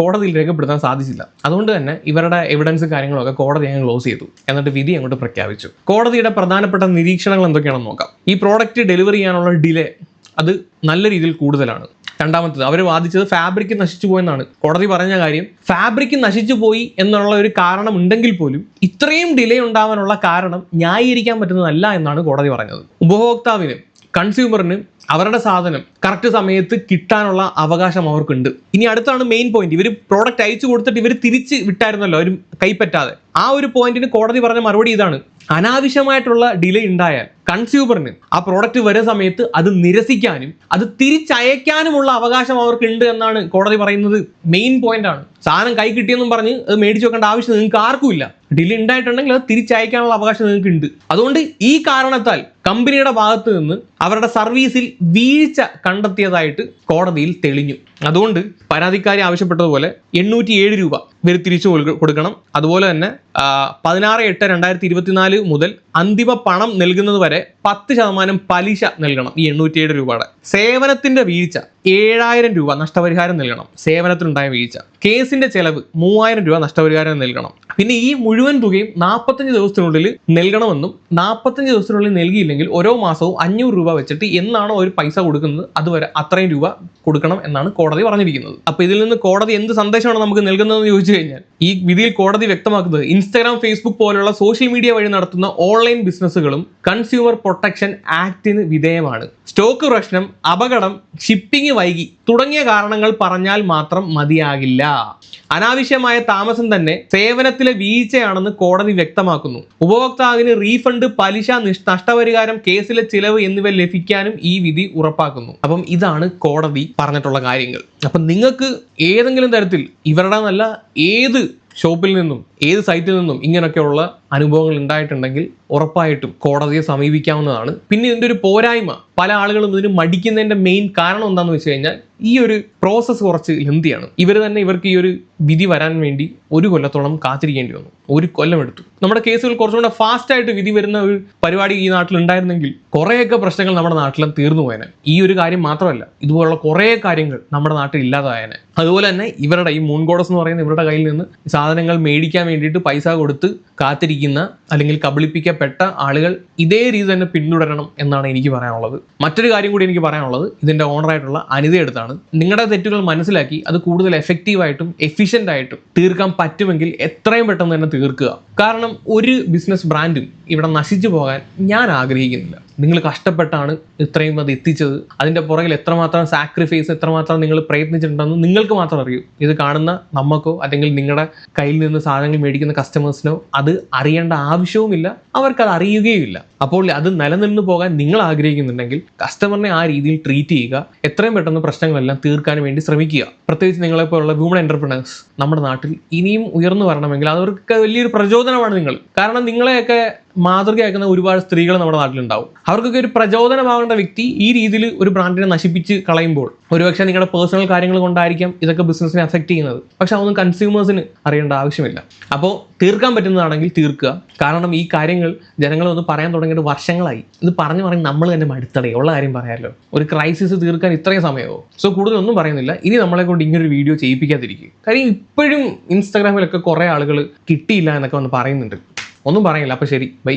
കോടതിയിൽ രേഖപ്പെടുത്താൻ സാധിച്ചില്ല. അതുകൊണ്ട് തന്നെ ഇവരുടെ എവിഡൻസും കാര്യങ്ങളൊക്കെ കോടതി അങ്ങ് ക്ലോസ് ചെയ്തു. എന്നിട്ട് വിധി അങ്ങോട്ട് പ്രഖ്യാപിച്ചു. കോടതിയുടെ പ്രധാനപ്പെട്ട നിരീക്ഷണങ്ങൾ എന്തൊക്കെയാണെന്ന് നോക്കാം. ഈ പ്രോഡക്റ്റ് ഡെലിവറി ചെയ്യാനുള്ള ഡിലേ അത് നല്ല രീതിയിൽ കൂടുതലാണ്. രണ്ടാമത്തത്, അവർ വാദിച്ചത് ഫാബ്രിക് നശിച്ചു പോയെന്നാണ്. കോടതി പറഞ്ഞ കാര്യം, ഫാബ്രിക് നശിച്ചു പോയി എന്നുള്ള ഒരു കാരണം ഉണ്ടെങ്കിൽ പോലും ഇത്രയും ഡിലേ ഉണ്ടാവാനുള്ള കാരണം ന്യായീകരിക്കാൻ പറ്റുന്നതല്ല എന്നാണ് കോടതി പറഞ്ഞത്. ഉപഭോക്താവിന്, കൺസ്യൂമറിന് അവരുടെ സാധനം കറക്റ്റ് സമയത്ത് കിട്ടാനുള്ള അവകാശം അവർക്കുണ്ട്. ഇനി അടുത്താണ് മെയിൻ പോയിന്റ്. ഇവർ പ്രോഡക്റ്റ് അയച്ചു കൊടുത്തിട്ട് ഇവർ തിരിച്ച് വിട്ടായിരുന്നല്ലോ, അവർ കൈപ്പറ്റാതെ. ആ ഒരു പോയിന്റിന് കോടതി പറഞ്ഞ മറുപടി ഇതാണ്: അനാവശ്യമായിട്ടുള്ള ഡിലേ ഉണ്ടായാൽ കൺസ്യൂമറിന് ആ പ്രോഡക്റ്റ് വരുന്ന സമയത്ത് അത് നിരസിക്കാനും അത് തിരിച്ചയക്കാനുമുള്ള അവകാശം അവർക്കുണ്ട് എന്നാണ് കോടതി പറയുന്നത്. മെയിൻ പോയിന്റ് ആണ്. സാധനം കൈ കിട്ടിയെന്നും പറഞ്ഞ് അത് മേടിച്ചു വെക്കേണ്ട ആവശ്യം നിങ്ങൾക്ക് ആർക്കുമില്ല. ഡിലേ ഉണ്ടായിട്ടുണ്ടെങ്കിൽ അത് തിരിച്ചയക്കാനുള്ള അവകാശം നിങ്ങൾക്ക് ഉണ്ട്. അതുകൊണ്ട് ഈ കാരണത്താൽ കമ്പനിയുടെ ഭാഗത്ത് നിന്ന് അവരുടെ സർവീസിൽ വീഴ്ച കണ്ടെത്തിയതായിട്ട് കോടതിയിൽ തെളിഞ്ഞു. അതുകൊണ്ട് പരാതിക്കാരി ആവശ്യപ്പെട്ടതുപോലെ 807 രൂപ ഇവർ തിരിച്ചു കൊടുക്കണം. അതുപോലെ തന്നെ 16/8/2024 മുതൽ അന്തിമ പണം നൽകുന്നത് വരെ 10% പലിശ നൽകണം. ഈ 807 രൂപയുടെ സേവനത്തിന്റെ വീഴ്ച 7000 രൂപ നഷ്ടപരിഹാരം നൽകണം. സേവനത്തിനുണ്ടായ വീഴ്ച. കേസിന്റെ ചെലവ് 3000 രൂപ നഷ്ടപരിഹാരം നൽകണം. പിന്നെ ഈ മുഴുവൻ തുകയും 45 ദിവസത്തിനുള്ളിൽ നൽകണമെന്നും 45 ദിവസത്തിനുള്ളിൽ നൽകിയില്ലെങ്കിൽ ഓരോ മാസവും 500 രൂപ വെച്ചിട്ട് എന്നാണോ ഒരു പൈസ കൊടുക്കുന്നത് അതുവരെ അത്രയും രൂപ കൊടുക്കണം എന്നാണ് കോടതി പറഞ്ഞിരിക്കുന്നത്. അപ്പൊ ഇതിൽ നിന്ന് കോടതി എന്ത് സന്ദേശമാണ് നമുക്ക് നൽകുന്നതെന്ന് ചോദിച്ചു കഴിഞ്ഞാൽ, ഈ വിധിയിൽ കോടതി വ്യക്തമാക്കുന്നത് ഇൻസ്റ്റാഗ്രാം, ഫേസ്ബുക്ക് പോലുള്ള സോഷ്യൽ മീഡിയ വഴി നടത്തുന്ന ഓൺലൈൻ ബിസിനസ്സുകളും കൺസ്യൂമർ പ്രൊട്ടക്ഷൻ ആക്ടിന് വിധേയമാണ്. സ്റ്റോക്ക് പ്രശ്നം, അപകടം, ഷിപ്പിംഗ് വൈകി തുടങ്ങിയ കാരണങ്ങൾ പറഞ്ഞാൽ മാത്രം മതിയാകില്ല. അനാവശ്യമായ താമസം തന്നെ സേവനത്തിലെ വീഴ്ചയാണെന്ന് കോടതി വ്യക്തമാക്കുന്നു. ഉപഭോക്താവിന് റീഫണ്ട്, പലിശ, നഷ്ടപരിഹാരം, കേസിലെ ചിലവ് എന്നിവ ലഭിക്കാനും ഈ വിധി ഉറപ്പാക്കുന്നു. അപ്പം ഇതാണ് കോടതി പറഞ്ഞിട്ടുള്ള കാര്യങ്ങൾ. അപ്പം നിങ്ങൾക്ക് ഏതെങ്കിലും തരത്തിൽ ഇവരുടെ നല്ല ഏത് ഷോപ്പിൽ നിന്നും ഏത് സൈറ്റിൽ നിന്നും ഇങ്ങനെയൊക്കെയുള്ള അനുഭവങ്ങൾ ഉണ്ടായിട്ടുണ്ടെങ്കിൽ ഉറപ്പായിട്ടും കോടതിയെ സമീപിക്കാവുന്നതാണ്. പിന്നെ ഇതിൻ്റെ ഒരു പോരായ്മ, പല ആളുകളും ഇതിന് മടിക്കുന്നതിൻ്റെ മെയിൻ കാരണം എന്താണെന്ന് വെച്ച് കഴിഞ്ഞാൽ ഈ ഒരു പ്രോസസ്സ് കുറച്ച് ലെന്തിയാണ്. ഇവർക്ക് ഈ ഒരു വിധി വരാൻ വേണ്ടി 1 കൊല്ലത്തോളം കാത്തിരിക്കേണ്ടി വന്നു. 1 കൊല്ലം എടുത്തു. നമ്മുടെ കേസുകൾ കുറച്ചുകൂടെ ഫാസ്റ്റായിട്ട് വിധി വരുന്ന ഒരു പരിപാടി ഈ നാട്ടിൽ ഉണ്ടായിരുന്നെങ്കിൽ കുറേയൊക്കെ പ്രശ്നങ്ങൾ നമ്മുടെ നാട്ടിലും തീർന്നു പോയേനെ. ഈ ഒരു കാര്യം മാത്രമല്ല, ഇതുപോലുള്ള കുറേ കാര്യങ്ങൾ നമ്മുടെ നാട്ടിൽ ഇല്ലാതായേനെ. അതുപോലെ തന്നെ ഇവരുടെ ഈ മൂൺ ഗോഡസ് എന്ന് പറയുന്ന ഇവരുടെ കയ്യിൽ നിന്ന് സാധനങ്ങൾ മേടിക്കാൻ വേണ്ടിയിട്ട് പൈസ കൊടുത്ത് കാത്തിരിക്കുന്ന അല്ലെങ്കിൽ കബളിപ്പിക്കപ്പെട്ട ആളുകൾ ഇതേ രീതി തന്നെ പിന്തുടരണം എന്നാണ് എനിക്ക് പറയാനുള്ളത്. മറ്റൊരു കാര്യം കൂടി എനിക്ക് പറയാനുള്ളത് ഇതിൻ്റെ ഓണറായിട്ടുള്ള അനിതയെടുത്താണ്. നിങ്ങളുടെ തെറ്റുകൾ മനസ്സിലാക്കി അത് കൂടുതൽ എഫക്റ്റീവായിട്ടും എഫിഷ്യൻ്റ് ആയിട്ടും തീർക്കാൻ പറ്റുമെങ്കിൽ എത്രയും പെട്ടെന്ന് തന്നെ തീർക്കുക. കാരണം ഒരു ബിസിനസ് ബ്രാൻഡും ഇവിടെ നശിച്ചു പോകാൻ ഞാൻ ആഗ്രഹിക്കുന്നില്ല. നിങ്ങൾ കഷ്ടപ്പെട്ടാണ് ഇത്രയും അത് എത്തിച്ചത്. അതിൻ്റെ പുറകിൽ എത്രമാത്രം സാക്രിഫൈസ്, എത്രമാത്രം നിങ്ങൾ പ്രയത്നിച്ചിട്ടുണ്ടെന്ന് നിങ്ങൾക്ക് മാത്രം അറിയൂ. ഇത് കാണുന്ന നമുക്കോ അല്ലെങ്കിൽ നിങ്ങളുടെ കയ്യിൽ നിന്ന് സാധനങ്ങൾ മേടിക്കുന്ന കസ്റ്റമേഴ്സിനോ അത് അറിയേണ്ട ആവശ്യവുമില്ല, അവർക്കത് അറിയുകയുമില്ല. അപ്പോൾ അത് നിലനിന്ന് പോകാൻ നിങ്ങൾ ആഗ്രഹിക്കുന്നുണ്ടെങ്കിൽ കസ്റ്റമറിനെ ആ രീതിയിൽ ട്രീറ്റ് ചെയ്യുക. എത്രയും പെട്ടെന്ന് പ്രശ്നങ്ങളെല്ലാം തീർക്കാൻ വേണ്ടി ശ്രമിക്കുക. പ്രത്യേകിച്ച് നിങ്ങളെപ്പോലുള്ള വുമൺ എന്റർപ്രണേഴ്സ് നമ്മുടെ നാട്ടിൽ ഇനിയും ഉയർന്നു വരണമെങ്കിൽ അവർക്ക് വലിയൊരു പ്രചോദനമാണ് നിങ്ങൾ. കാരണം നിങ്ങളെയൊക്കെ മാതൃകയാക്കുന്ന ഒരുപാട് സ്ത്രീകൾ നമ്മുടെ നാട്ടിലുണ്ടാവും. അവർക്കൊക്കെ ഒരു പ്രചോദനമാകേണ്ട വ്യക്തി ഈ രീതിയിൽ ഒരു ബ്രാൻഡിനെ നശിപ്പിച്ച് കളയുമ്പോൾ ഒരുപക്ഷെ നിങ്ങളുടെ പേഴ്സണൽ കാര്യങ്ങൾ കൊണ്ടായിരിക്കാം ഇതൊക്കെ ബിസിനസ്സിനെ അഫക്റ്റ് ചെയ്യുന്നത്. പക്ഷെ അതൊന്നും കൺസ്യൂമേഴ്സിന് അറിയേണ്ട ആവശ്യമില്ല. അപ്പോൾ തീർക്കാൻ പറ്റുന്നതാണെങ്കിൽ തീർക്കുക. കാരണം ഈ കാര്യങ്ങൾ ജനങ്ങളൊന്ന് പറയാൻ തുടങ്ങിയിട്ട് വർഷങ്ങളായി. ഇത് പറഞ്ഞു നമ്മൾ തന്നെ മടുത്തടേ, ഉള്ള കാര്യം പറയാമല്ലോ. ഒരു ക്രൈസിസ് തീർക്കാൻ ഇത്രയും സമയമോ? സോ കൂടുതലൊന്നും പറയുന്നില്ല. ഇനി നമ്മളെ കൊണ്ട് ഇങ്ങനൊരു വീഡിയോ ചെയ്യിപ്പിക്കാതിരിക്കും. കാര്യം ഇപ്പോഴും ഇൻസ്റ്റാഗ്രാമിലൊക്കെ കുറേ ആളുകൾ കിട്ടിയില്ല എന്നൊക്കെ വന്ന് പറയുന്നുണ്ട്. ഒന്നും പറയില്ല. അപ്പോൾ ശരി, ബൈ.